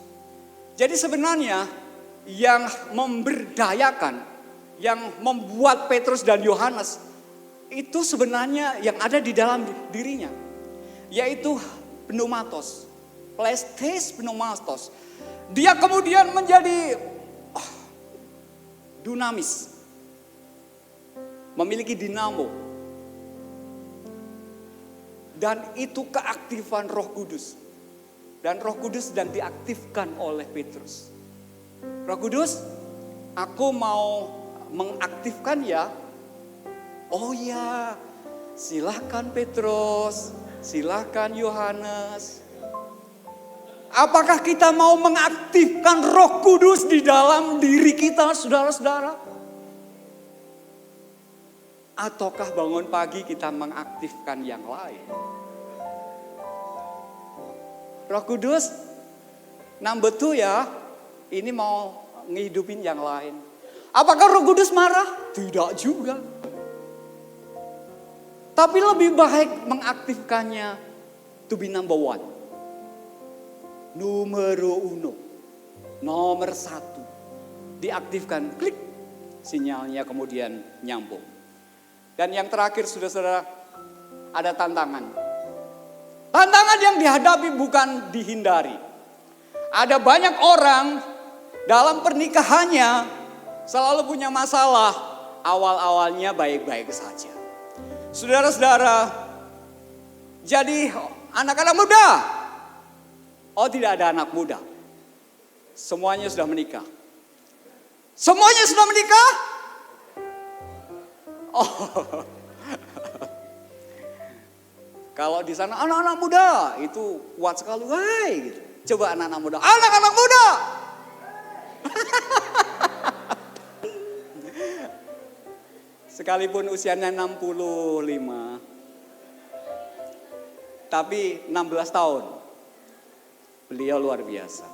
Jadi sebenarnya yang memberdayakan, yang membuat Petrus dan Yohanes itu sebenarnya yang ada di dalam dirinya, yaitu pneumatos, pleistes pneumatos. Dia kemudian menjadi dunamis, memiliki dinamo, dan itu keaktifan Roh Kudus, dan Roh Kudus sedang diaktifkan oleh Petrus. Roh Kudus, aku mau mengaktifkan ya. Oh ya, silahkan Petrus, silahkan Yohanes. Apakah kita mau mengaktifkan Roh Kudus di dalam diri kita, saudara-saudara? Ataukah bangun pagi kita mengaktifkan yang lain? Roh Kudus, number 2 ya, ini mau ngehidupin yang lain. Apakah Roh Kudus marah? Tidak juga. Tapi lebih baik mengaktifkannya to be number 1. Numero 1. Nomor 1. Diaktifkan, klik. Sinyalnya kemudian nyambung. Dan yang terakhir saudara-saudara, ada tantangan. Tantangan yang dihadapi bukan dihindari. Ada banyak orang dalam pernikahannya selalu punya masalah. Awal-awalnya baik-baik saja. Saudara-saudara, jadi anak-anak muda. Oh, tidak ada anak muda. Semuanya sudah menikah. Semuanya sudah menikah? Oh. Kalau di sana anak-anak muda itu kuat sekali, wah gitu. Coba anak-anak muda, anak-anak muda. Sekalipun usianya 65, tapi 16 tahun. Beliau luar biasa.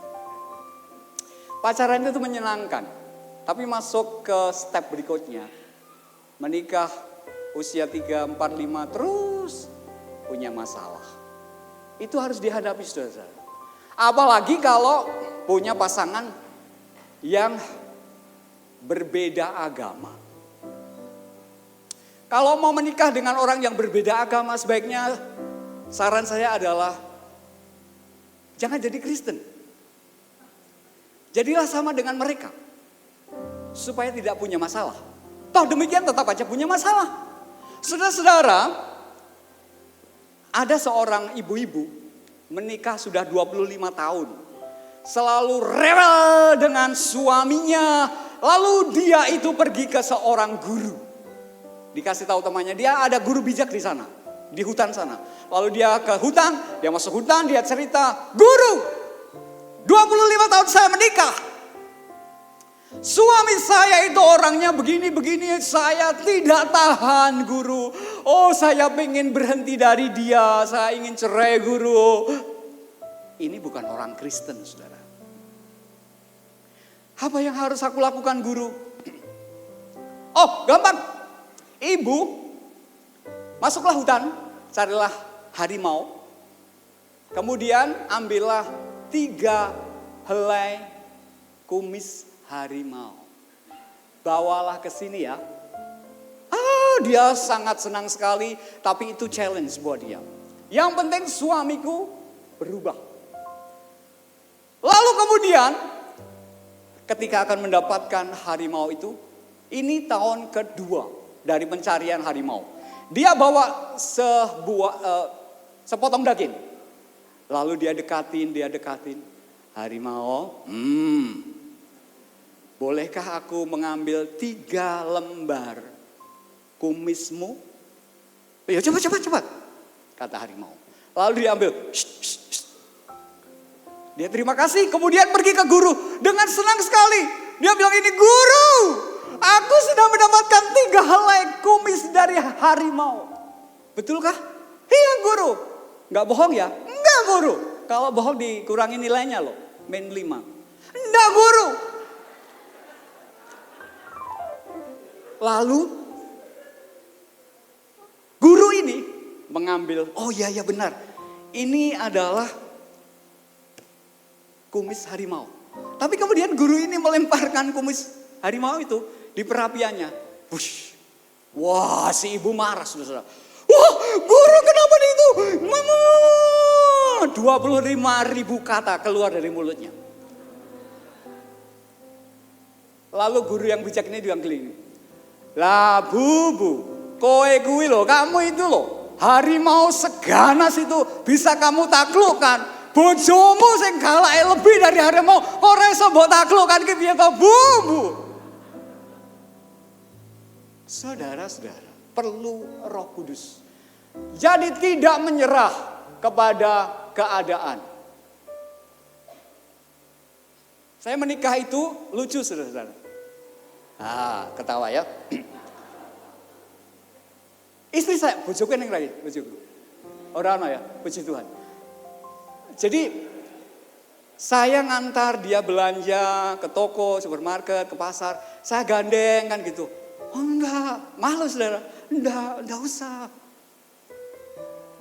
Pacaran itu menyenangkan, tapi masuk ke step berikutnya. Menikah usia 3, 4, 5 terus punya masalah. Itu harus dihadapi saudara. Apalagi kalau punya pasangan yang berbeda agama. Kalau mau menikah dengan orang yang berbeda agama, sebaiknya saran saya adalah jangan jadi Kristen. Jadilah sama dengan mereka. Supaya tidak punya masalah. Toh demikian tetap aja punya masalah. Saudara-saudara, ada seorang ibu-ibu menikah sudah 25 tahun. Selalu rewel dengan suaminya. Lalu dia itu pergi ke seorang guru. Dikasih tahu temannya, dia ada guru bijak di sana. Di hutan sana. Lalu dia ke hutan, dia masuk hutan, dia cerita, "Guru, 25 tahun saya menikah. Suami saya itu orangnya begini-begini, saya tidak tahan guru. Oh, saya ingin berhenti dari dia, saya ingin cerai guru." Ini bukan orang Kristen, saudara. Apa yang harus aku lakukan guru? Oh, gampang. Ibu, masuklah hutan, carilah harimau. Kemudian ambillah 3 helai kumis harimau. Bawalah ke sini ya. Dia sangat senang sekali, tapi itu challenge buat dia. Yang penting suamiku berubah. Lalu kemudian ketika akan mendapatkan harimau itu, ini tahun kedua dari pencarian harimau. Dia bawa sepotong daging. Lalu dia dekatin. Harimau, bolehkah aku mengambil 3 lembar kumismu? Ya cepat, kata harimau. Lalu dia ambil. Dia terima kasih, kemudian pergi ke guru dengan senang sekali. Dia bilang, "Ini guru, aku sudah mendapatkan 3 helai kumis dari harimau." Betulkah? Iya guru. Enggak bohong ya? Enggak guru. Kalau bohong dikurangi nilainya loh. Main 5. Enggak guru. Lalu guru ini mengambil, oh iya benar. Ini adalah kumis harimau. Tapi kemudian guru ini melemparkan kumis harimau itu di perapiannya. Wush. Wah, si ibu marah, saudara. Wah, guru kenapa itu? Mama, 25.000 kata keluar dari mulutnya. Lalu guru yang bijak ini bilang gini. Lah bubu, kowe kuwi lho, kamu itu loh. Harimau seganas itu bisa kamu taklukkan. Bojomu sing galake lebih dari harimau, kok ora iso mbok taklukkan ki piye to, bubu? Saudara-saudara, perlu Roh Kudus. Jadi tidak menyerah kepada keadaan. Saya menikah itu lucu, saudara-saudara. Ketawa ya. Istri saya, bojoku yang lagi, bojoku. Orang ya, puji Tuhan. Jadi saya ngantar dia belanja ke toko, supermarket, ke pasar. Saya gandeng kan gitu. Oh enggak, malu saudara. Enggak usah.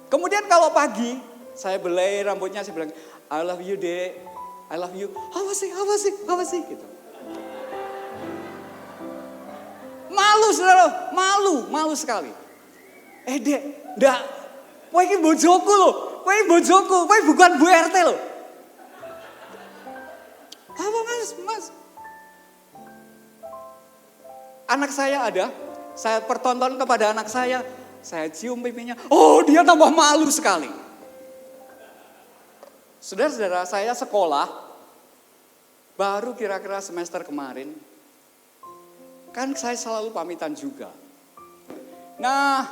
Kemudian kalau pagi, saya belai rambutnya, saya bilang, I love you dek, I love you. Apa sih gitu. Malu saudara, malu sekali. Dek, enggak, kowe ini bojoku loh, kowe bukan Bu RT loh. Apa mas? Anak saya ada, saya pertonton kepada anak saya cium pipinya, oh dia tambah malu sekali. Saudara-saudara, saya sekolah, baru kira-kira semester kemarin, kan saya selalu pamitan juga. Nah,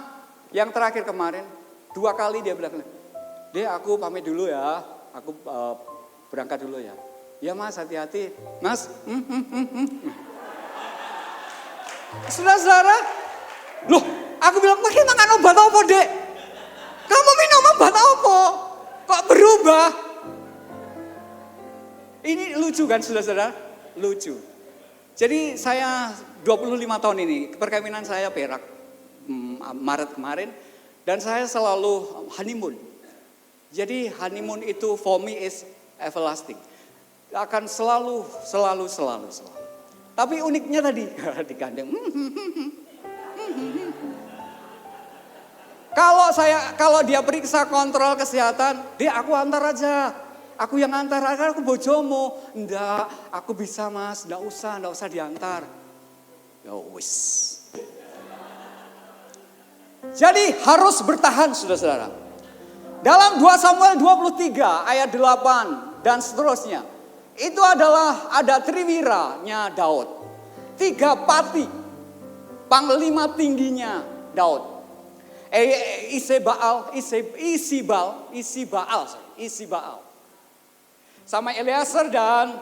yang terakhir kemarin, 2 kali dia bilang, Dek aku pamit dulu ya, aku berangkat dulu ya. Ya mas, hati-hati. Mas, Saudara-saudara, loh aku bilang, pakai makan obat apa dek? Kamu minum obat apa? Kok berubah? Ini lucu kan saudara-saudara? Lucu. Jadi saya 25 tahun ini, perkawinan saya Perak, Maret kemarin. Dan saya selalu honeymoon. Jadi honeymoon itu for me is everlasting. Akan selalu. Tapi uniknya tadi, digandeng. Kalau dia periksa kontrol kesehatan, dia aku antar aja. Aku yang antar, aku bojomu. Enggak, aku bisa mas, enggak usah diantar. Ya wis. Jadi harus bertahan saudara-saudara. Dalam 2 Samuel 23 ayat 8 dan seterusnya. Itu adalah ada triwiranya Daud. 3 pati, panglima tingginya Daud. Isibaal. Sama Eleazar dan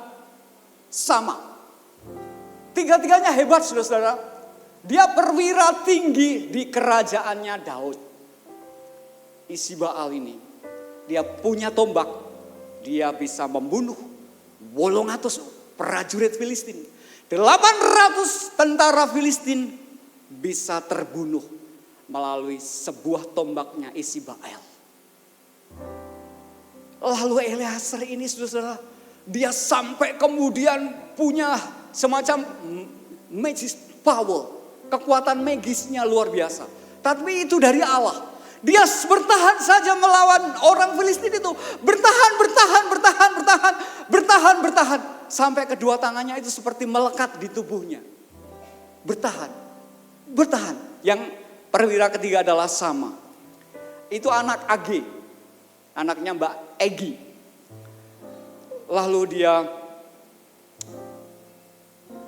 Sama. 3-tiganya hebat saudara-saudara. Dia perwira tinggi di kerajaannya Daud. Isibaal ini, dia punya tombak. Dia bisa membunuh 800 prajurit Filistin. 800 tentara Filistin bisa terbunuh melalui sebuah tombaknya Isibaal. Lalu Eleazar ini saudara, dia sampai kemudian punya semacam magic power, kekuatan magisnya luar biasa. Tapi itu dari Allah. Dia bertahan saja melawan orang Filistin itu. Bertahan. Sampai kedua tangannya itu seperti melekat di tubuhnya. Bertahan. Yang perwira ketiga adalah Sama. Itu anak Age. Anaknya Mbak Egi. Lalu dia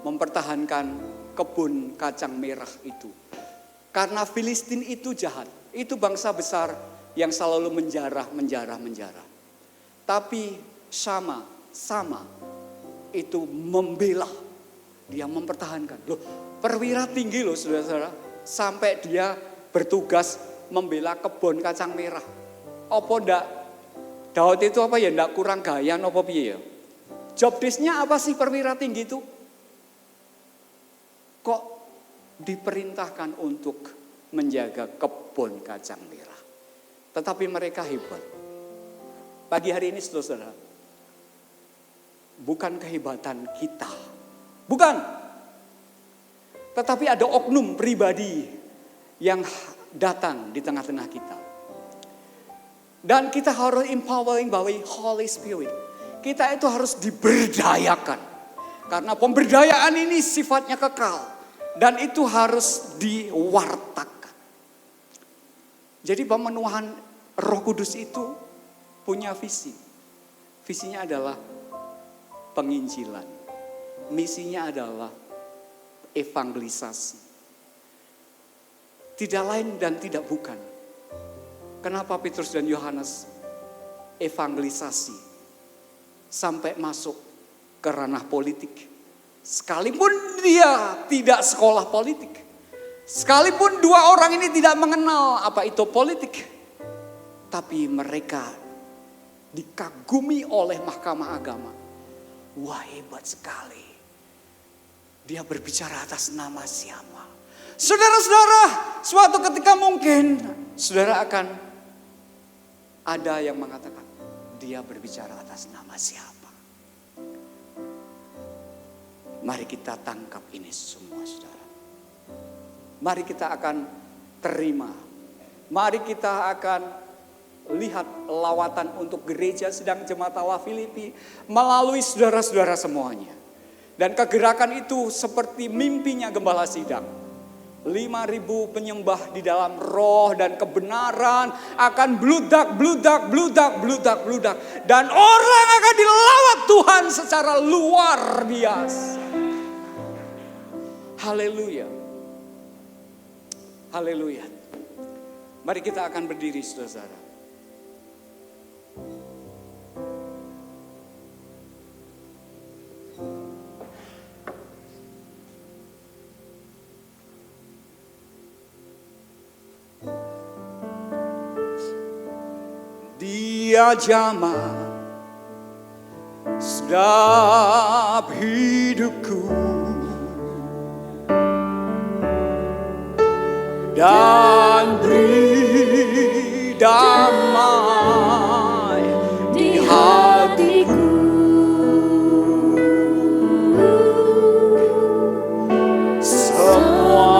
mempertahankan kebun kacang merah itu. Karena Filistin itu jahat. Itu bangsa besar yang selalu menjarah. Tapi Sama itu membela. Dia mempertahankan. Loh, perwira tinggi loh saudara-saudara. Sampai dia bertugas membela kebun kacang merah. Apa ndak? Daud itu apa ya, ndak kurang gaya apa piye ya? Job desk-nya apa sih perwira tinggi itu? Kok diperintahkan untuk menjaga kebun kacang merah. Tetapi mereka hebat. Pagi hari ini saudara, bukan kehebatan kita. Bukan. Tetapi ada oknum pribadi yang datang di tengah-tengah kita. Dan kita harus empowering by Holy Spirit. Kita itu harus diberdayakan. Karena pemberdayaan ini sifatnya kekal. Dan itu harus diwartakan. Jadi pemenuhan Roh Kudus itu punya visi. Visinya adalah penginjilan. Misinya adalah evangelisasi. Tidak lain dan tidak bukan. Kenapa Petrus dan Yohanes evangelisasi sampai masuk ke ranah politik? Sekalipun dia tidak sekolah politik. Sekalipun 2 orang ini tidak mengenal apa itu politik. Tapi mereka dikagumi oleh Mahkamah Agama. Wah, hebat sekali. Dia berbicara atas nama siapa? Saudara-saudara, suatu ketika mungkin saudara akan ada yang mengatakan, dia berbicara atas nama siapa? Mari kita tangkap ini semua, saudara. Mari kita akan terima. Mari kita akan lihat lawatan untuk gereja sedang jemaat Allah Filipi melalui saudara-saudara semuanya. Dan kegerakan itu seperti mimpinya gembala sidang. 5.000 penyembah di dalam roh dan kebenaran akan bludak. Dan orang akan dilawat Tuhan secara luar biasa. Haleluya. Haleluya. Mari kita akan berdiri, saudara-saudara. Dia jamah setiap hidupku dan beri damai di hatiku. Semua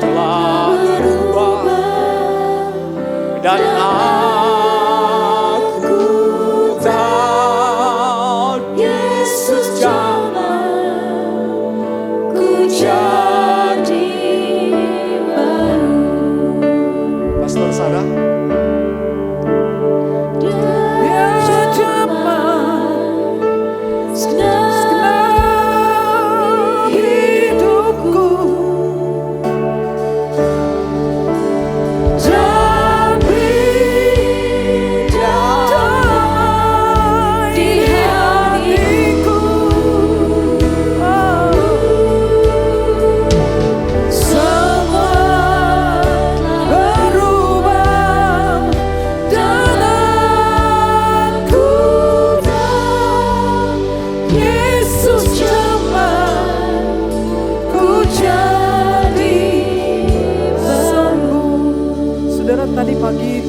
telah berubah dan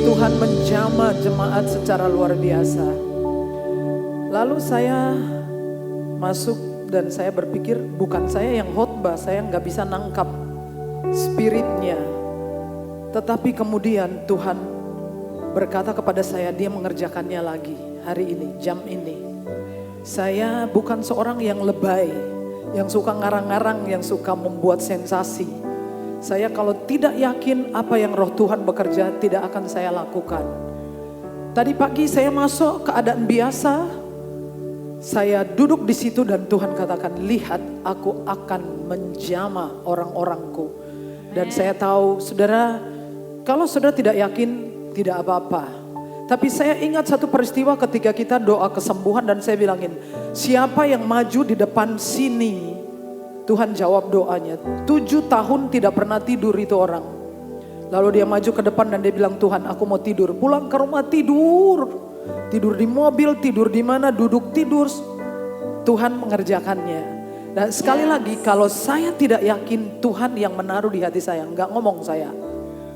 Tuhan menjamah jemaat secara luar biasa. Lalu saya masuk dan saya berpikir bukan saya yang khotbah, saya nggak bisa nangkap spiritnya. Tetapi kemudian Tuhan berkata kepada saya, dia mengerjakannya lagi hari ini, jam ini. Saya bukan seorang yang lebay, yang suka ngarang-ngarang, yang suka membuat sensasi. Saya kalau tidak yakin apa yang roh Tuhan bekerja, tidak akan saya lakukan. Tadi pagi saya masuk keadaan biasa, saya duduk di situ dan Tuhan katakan, lihat aku akan menjamah orang-orangku. Dan saya tahu saudara, kalau saudara tidak yakin tidak apa-apa. Tapi saya ingat satu peristiwa ketika kita doa kesembuhan dan saya bilangin, siapa yang maju di depan sini? Tuhan jawab doanya. 7 tahun tidak pernah tidur itu orang. Lalu dia maju ke depan dan dia bilang, Tuhan aku mau tidur. Pulang ke rumah tidur. Tidur di mobil, tidur di mana, duduk tidur. Tuhan mengerjakannya. Dan sekali lagi kalau saya tidak yakin Tuhan yang menaruh di hati saya. Enggak ngomong saya.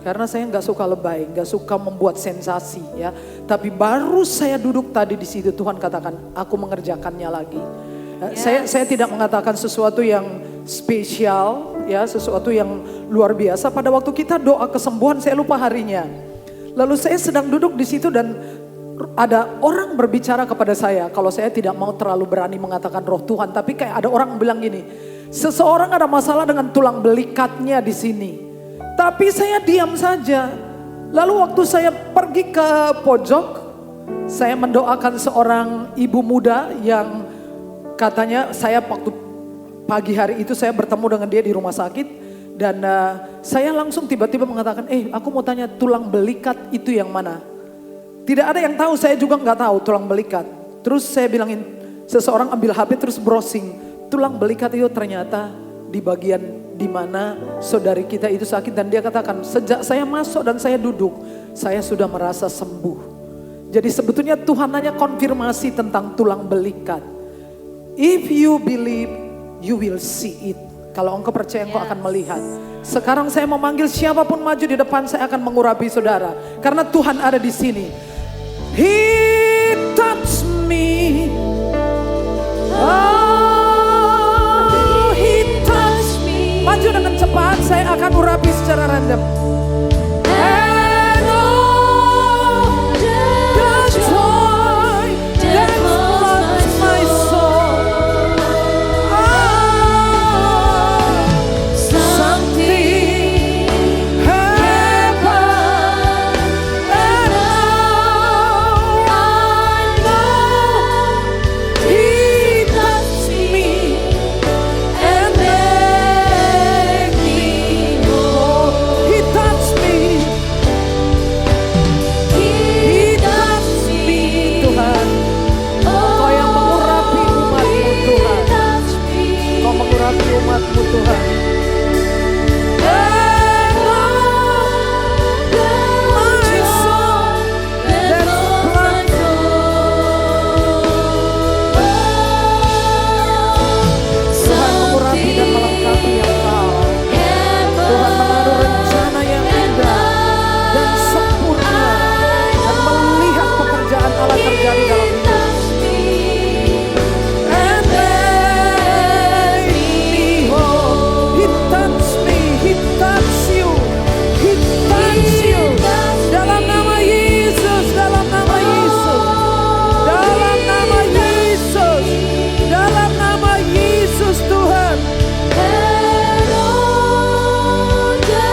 Karena saya enggak suka lebay, enggak suka membuat sensasi ya. Tapi baru saya duduk tadi di situ Tuhan katakan, aku mengerjakannya lagi. Saya tidak mengatakan sesuatu yang spesial ya, sesuatu yang luar biasa. Pada waktu kita doa kesembuhan saya lupa harinya. Lalu saya sedang duduk di situ dan ada orang berbicara kepada saya. Kalau saya tidak mau terlalu berani mengatakan roh Tuhan, tapi kayak ada orang bilang gini, seseorang ada masalah dengan tulang belikatnya di sini. Tapi saya diam saja. Lalu waktu saya pergi ke pojok, saya mendoakan seorang ibu muda yang katanya saya waktu pagi hari itu saya bertemu dengan dia di rumah sakit. Dan saya langsung tiba-tiba mengatakan, aku mau tanya tulang belikat itu yang mana? Tidak ada yang tahu, saya juga nggak tahu tulang belikat. Terus saya bilangin, seseorang ambil HP terus browsing. Tulang belikat itu ternyata di bagian di mana saudari kita itu sakit. Dan dia katakan, sejak saya masuk dan saya duduk, saya sudah merasa sembuh. Jadi sebetulnya Tuhan hanya konfirmasi tentang tulang belikat. If you believe, you will see it. Kalau engkau percaya, engkau akan melihat. Sekarang saya mau manggil siapapun maju di depan, saya akan mengurapi saudara. Karena Tuhan ada di sini. He touched me. Oh, he touched me. Maju dengan cepat, saya akan urapi secara random. And all the joy that floods my soul. Oh, something happened, and now I know He touched me and made me whole. He touched me. He touched me. Tuhan, Kau yang mengurapi umat-Mu Tuhan. Kau mengurapi umat-Mu Tuhan. And all my soul that flood. Tuhan mengurapi dan melengkapi Engkau. Tuhan menaruh rencana yang indah dan sempurna, dan melihat pekerjaan Allah terjadi dalam hidup. And made me whole. He touched me, He touched you, He touched you. Dalam nama Yesus, dalam nama Yesus, dalam nama Yesus, dalam nama Yesus Tuhan. And all the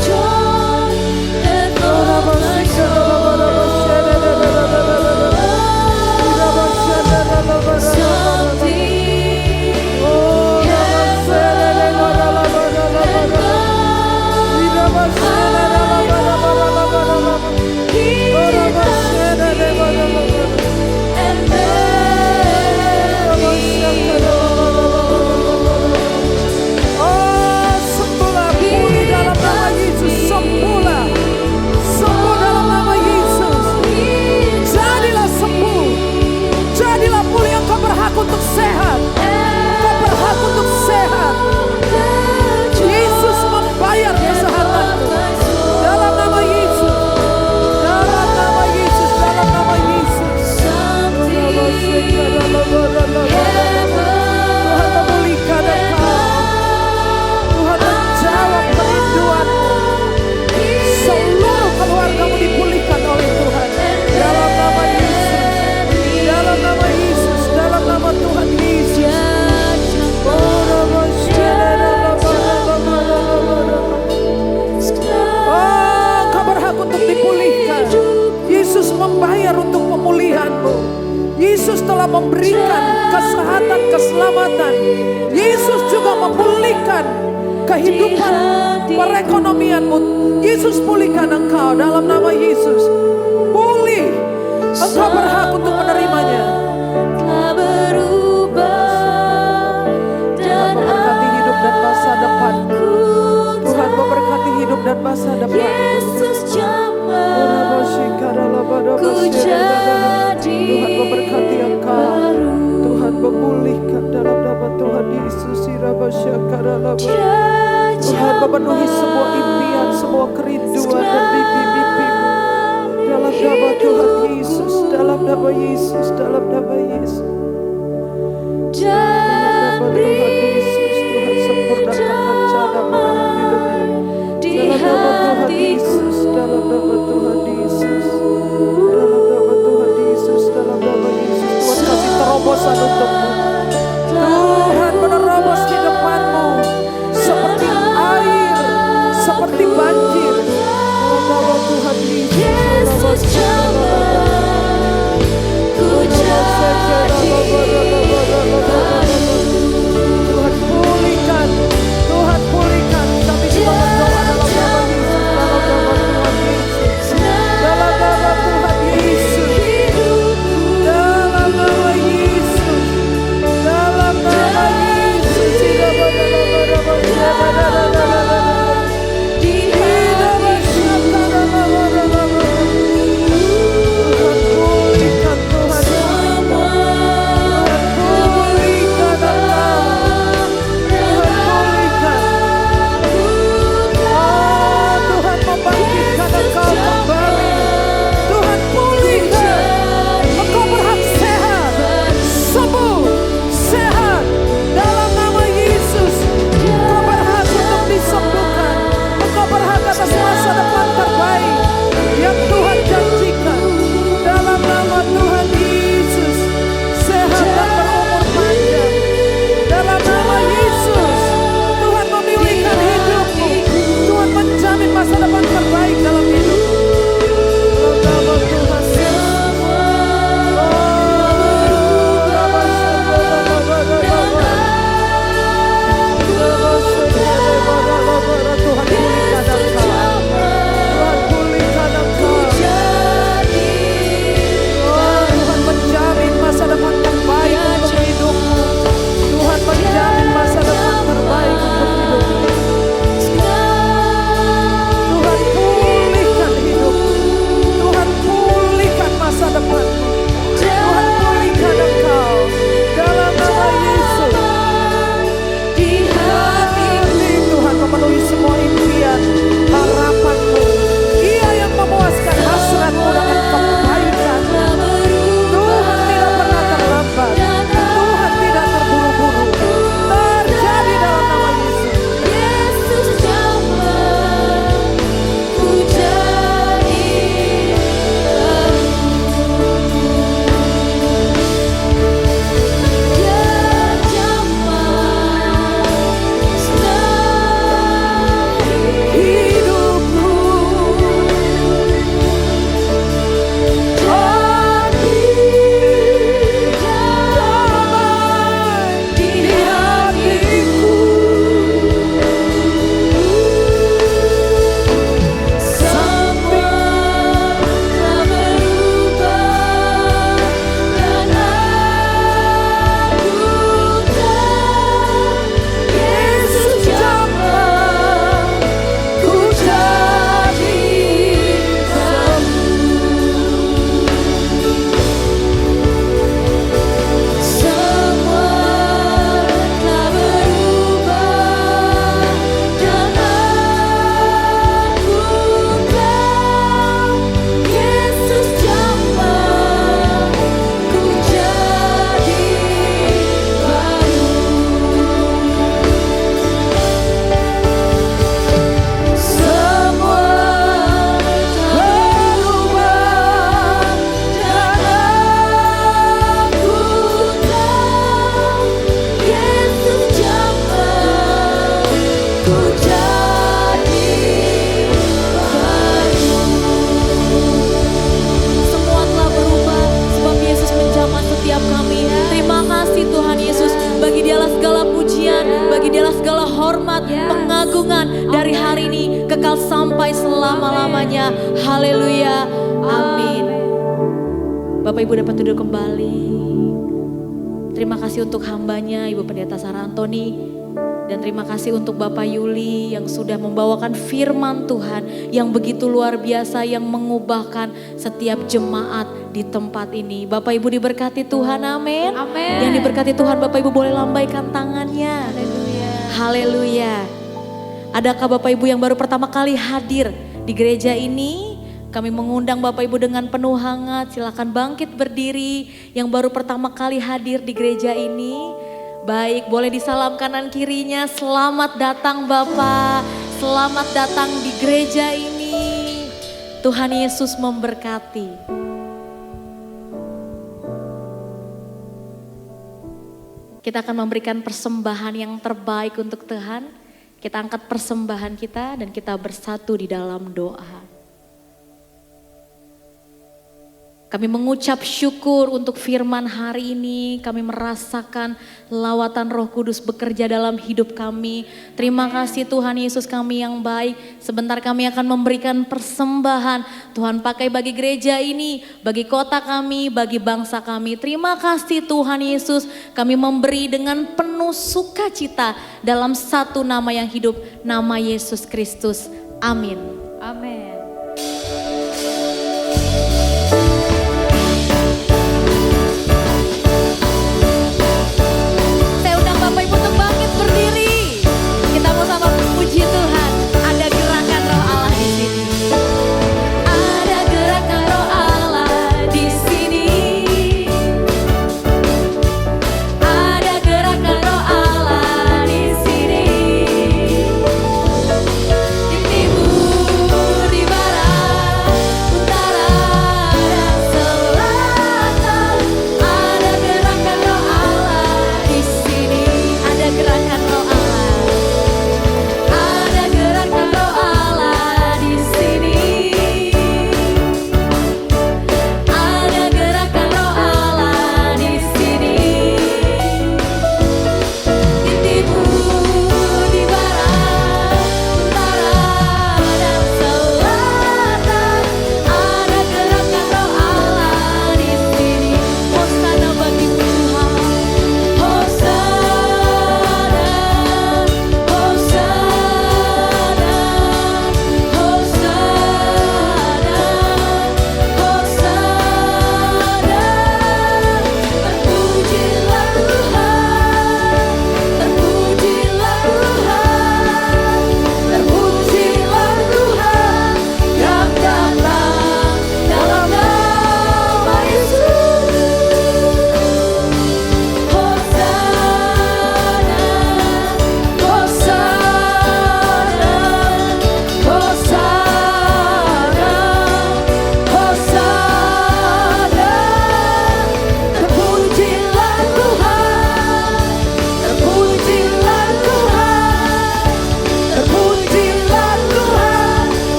joy that floods my Oh, sembuhlah, pulih dalam nama Yesus, sembuhlah, sembuh dalam nama Yesus. Jadilah sembuh, jadilah pulih. Engkau berhak untuk sehat, engkau berhak untuk sehat. Yesus membayar kesehatanmu. Dalam nama Yesus, dalam nama Yesus, dalam nama Yesus. Tuhan memulihkan engkau. Tuhan menjawab kerinduanmu. Seluruh keluargamu dipulihkan oleh Tuhan. Dalam nama Yesus, dalam nama Yesus, dalam nama Tuhan Yesus. Oh, engkau berhak untuk dipulihkan. Yesus membayar untuk pemulihanmu. Yesus telah memberikan kesehatan, keselamatan. Yesus juga memulihkan kehidupan perekonomianmu. Yesus pulihkan engkau dalam nama Yesus. Pulih. Engkau berhak untuk menerimanya. telah berubah Tuhan dan memberkati hidup dan masa depanmu. Tuhan memberkati hidup dan masa depanmu. Yesus jamah Tuhan memberkati engkau. Tuhan memulihkan dalam nama Tuhan Yesus. Tuhan memenuhi semua impian, semua kerinduan dan mimpi-mimpimu. Dalam nama Tuhan Yesus, dalam nama Yesus, dalam nama Yesus. Dalam nama Tuhan Yesus, Tuhan sempurnakan rencana-Mu dalam hidupnya. Dalam nama Tuhan Yesus, dalam nama Tuhan Yesus, dalam nama Tuhan Yesus, dalam nama Yesus. Tuhan kasih terobosan untukmu. Tuhan menerobos di depanmu seperti air, seperti banjir. Dalam nama Tuhan Yesus, jamah ku jadi baru. dan harapanmu. Ia yang memuaskan hasratmu dengan kebaikan. Tuhan tidak pernah terlambat. Tuhan tidak terburu-buru. Terjadi dalam nama Yesus. Yesus jamah ku jadi pengagungan dari hari ini kekal sampai selama-lamanya. Haleluya. Amin. Bapak Ibu dapat duduk kembali. Terima kasih untuk hambanya Ibu Pendeta Sarah Antoni. Dan terima kasih untuk Bapak Yuli yang sudah membawakan firman Tuhan yang begitu luar biasa, yang mengubahkan setiap jemaat di tempat ini. Bapak Ibu diberkati Tuhan, amin. Amin. Yang diberkati Tuhan, Bapak Ibu boleh lambaikan tangannya. Haleluya. Haleluya. Adakah Bapak Ibu yang baru pertama kali hadir di gereja ini? Kami mengundang Bapak Ibu dengan penuh hangat, silakan bangkit berdiri. Yang baru pertama kali hadir di gereja ini, baik, boleh disalam kanan kirinya. Selamat datang Bapak, selamat datang di gereja ini. Tuhan Yesus memberkati. Kita akan memberikan persembahan yang terbaik untuk Tuhan. Kita angkat persembahan kita dan kita bersatu di dalam doa. Kami mengucap syukur untuk firman hari ini. Kami merasakan lawatan Roh Kudus bekerja dalam hidup kami. Terima kasih Tuhan Yesus, kami yang baik. Sebentar kami akan memberikan persembahan. Tuhan pakai bagi gereja ini, bagi kota kami, bagi bangsa kami. Terima kasih Tuhan Yesus, kami memberi dengan penuh sukacita dalam satu nama yang hidup, nama Yesus Kristus. Amin. Amin. Puji Tuhan, ada gerakan Roh Allah di sini. Ada gerakan Roh Allah di sini. Ada gerakan Roh Allah di sini. Di timur, di barat.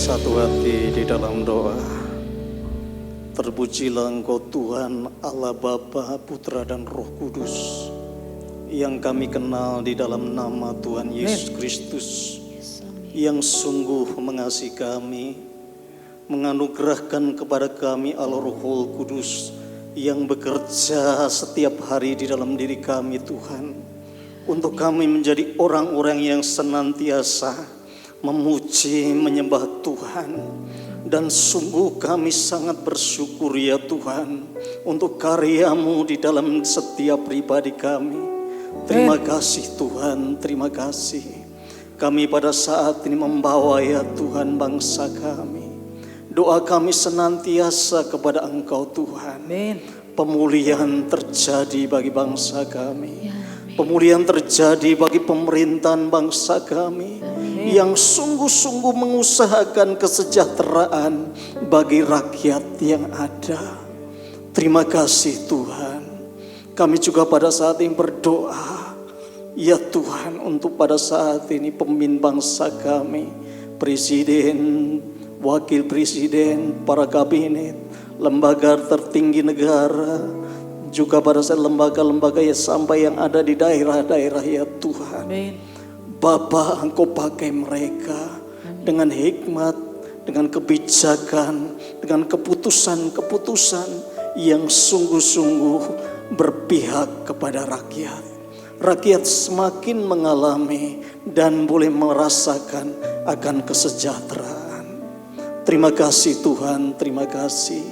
bersatu hati di dalam doa. Terpujilah Engkau Tuhan Allah Bapa, Putra dan Roh Kudus yang kami kenal di dalam nama Tuhan Yesus Kristus, yang sungguh mengasihi kami, menganugerahkan kepada kami Allah Roh Kudus yang bekerja setiap hari di dalam diri kami Tuhan, untuk kami menjadi orang-orang yang senantiasa memuji, menyembah Tuhan. Dan sungguh kami sangat bersyukur ya Tuhan untuk karya-Mu di dalam setiap pribadi kami. Terima kasih Tuhan, terima kasih. Kami pada saat ini membawa ya Tuhan bangsa kami. Doa kami senantiasa kepada Engkau Tuhan. Pemulihan terjadi bagi bangsa kami. Pemulihan terjadi bagi pemerintahan bangsa kami yang sungguh-sungguh mengusahakan kesejahteraan bagi rakyat yang ada. Terima kasih Tuhan. Kami juga pada saat ini berdoa ya Tuhan untuk pada saat ini pemimpin bangsa kami, presiden, wakil presiden, para kabinet, lembaga tertinggi negara, juga pada saat lembaga-lembaga ya sampai yang ada di daerah-daerah ya Tuhan. Bapa, Engkau pakai mereka dengan hikmat, dengan kebijakan, dengan keputusan-keputusan yang sungguh-sungguh berpihak kepada rakyat. Rakyat semakin mengalami dan boleh merasakan akan kesejahteraan. Terima kasih Tuhan, terima kasih.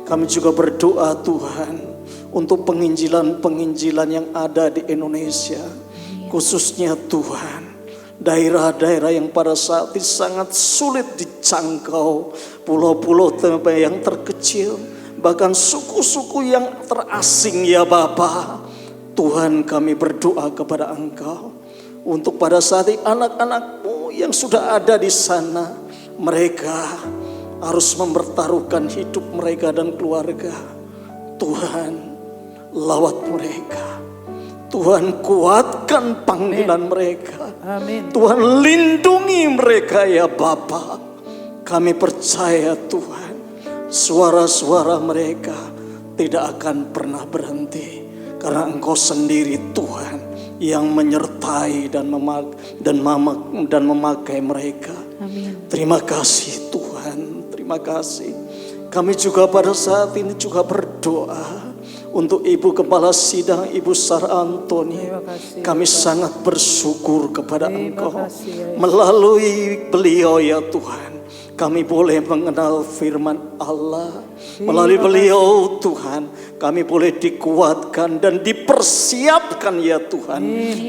Kami juga berdoa Tuhan untuk penginjilan-penginjilan yang ada di Indonesia, khususnya Tuhan, daerah-daerah yang pada saat ini sangat sulit dijangkau, pulau-pulau yang terkecil, bahkan suku-suku yang terasing ya Bapa. Tuhan, kami berdoa kepada Engkau untuk pada saat ini anak-anak-Mu yang sudah ada di sana, mereka harus mempertaruhkan hidup mereka dan keluarga. Tuhan, lawat mereka. Tuhan, kuatkan panggilan mereka. Amin. Tuhan, lindungi mereka ya Bapa. Kami percaya Tuhan, suara-suara mereka tidak akan pernah berhenti, karena Engkau sendiri Tuhan yang menyertai dan memakai mereka. Amin. Terima kasih Tuhan, terima kasih. Kami juga pada saat ini juga berdoa untuk Ibu Kepala Sidang, Ibu Sarah Antoni. Kami sangat bersyukur kepada Engkau. Melalui beliau ya Tuhan, kami boleh mengenal firman Allah. Melalui beliau Tuhan, kami boleh dikuatkan dan dipersiapkan ya Tuhan,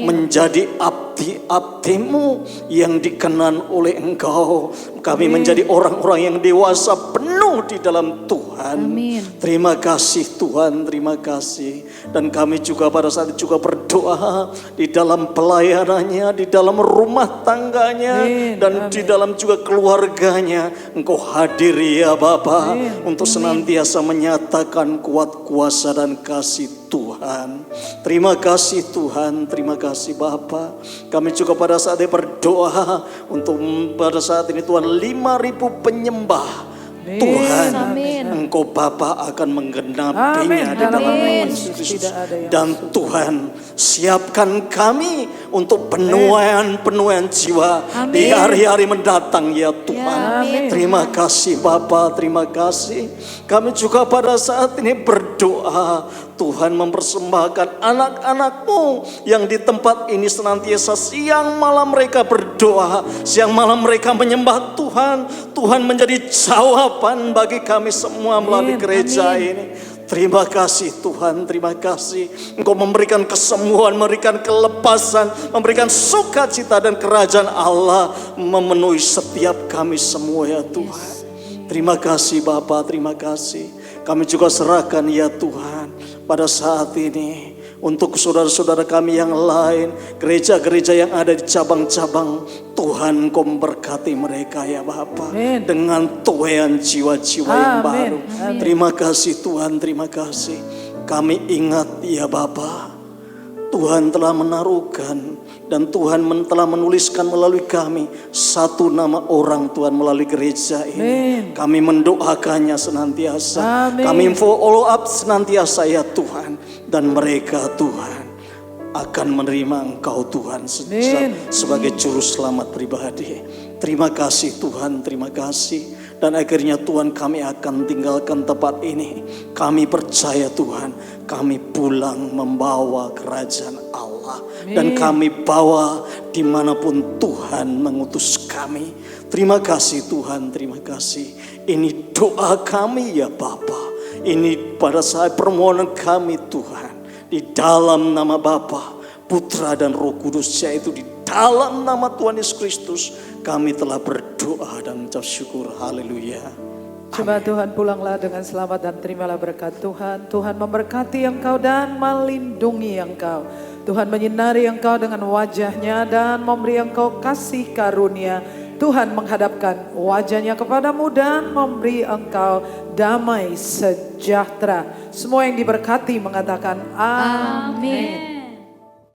menjadi abdi-abdi-Mu yang dikenan oleh Engkau. Kami menjadi orang-orang yang dewasa penuh di dalam Tuhan. Terima kasih Tuhan, terima kasih. Dan kami juga pada saat itu juga berdoa di dalam pelayanannya, di dalam rumah tangganya, dan di dalam juga keluarganya. Engkau hadir ya Bapa, untuk senantiasa menyatakan kuat kuasa dan kasih Tuhan. Terima kasih Tuhan, terima kasih Bapa. Kami juga pada saat ini berdoa untuk pada saat ini Tuhan 5.000 penyembah Tuhan. Engkau Bapa akan menggenapinya di dalam nama Yesus Kristus. Dan Tuhan, siapkan kami untuk penuaian jiwa di hari-hari mendatang ya Tuhan. Terima kasih Bapa, terima kasih. Kami juga pada saat ini berdoa Tuhan, mempersembahkan anak-anak-Mu yang di tempat ini senantiasa siang malam mereka berdoa, siang malam mereka menyembah Tuhan. Tuhan menjadi jawaban bagi kami semua melalui gereja ini. Terima kasih Tuhan, terima kasih. Engkau memberikan kesembuhan, memberikan kelepasan, memberikan sukacita, dan kerajaan Allah memenuhi setiap kami semua ya Tuhan. Terima kasih Bapa, terima kasih. Kami juga serahkan ya Tuhan pada saat ini untuk saudara-saudara kami yang lain, gereja-gereja yang ada di cabang-cabang. Tuhan, Kau memberkati mereka ya Bapa, dengan tuaian jiwa-jiwa yang baru. Terima kasih Tuhan, terima kasih. Kami ingat ya Bapa, Tuhan telah menaruhkan dan Tuhan telah menuliskan melalui kami satu nama orang Tuhan melalui gereja ini. Kami mendoakannya senantiasa. Kami follow up senantiasa ya Tuhan. Dan mereka Tuhan akan menerima Engkau Tuhan sebagai juru selamat pribadi. Terima kasih Tuhan, terima kasih. Dan akhirnya Tuhan kami akan tinggalkan tempat ini. Kami percaya Tuhan, kami pulang membawa kerajaan Allah. Dan kami bawa dimanapun Tuhan mengutus kami. Terima kasih Tuhan, terima kasih. Ini doa kami ya Bapa. Ini pada saat permohonan kami Tuhan. Di dalam nama Bapa, Putra dan Roh Kudus, yaitu di dalam nama Tuhan Yesus Kristus, kami telah berdoa dan mengucap syukur. Haleluya. Coba Tuhan pulanglah dengan selamat dan terimalah berkat Tuhan. Tuhan memberkati engkau dan melindungi engkau. Tuhan menyinari engkau dengan wajahnya dan memberi engkau kasih karunia. Tuhan menghadapkan wajahnya kepadamu dan memberi engkau damai sejahtera. Semua yang diberkati mengatakan amin.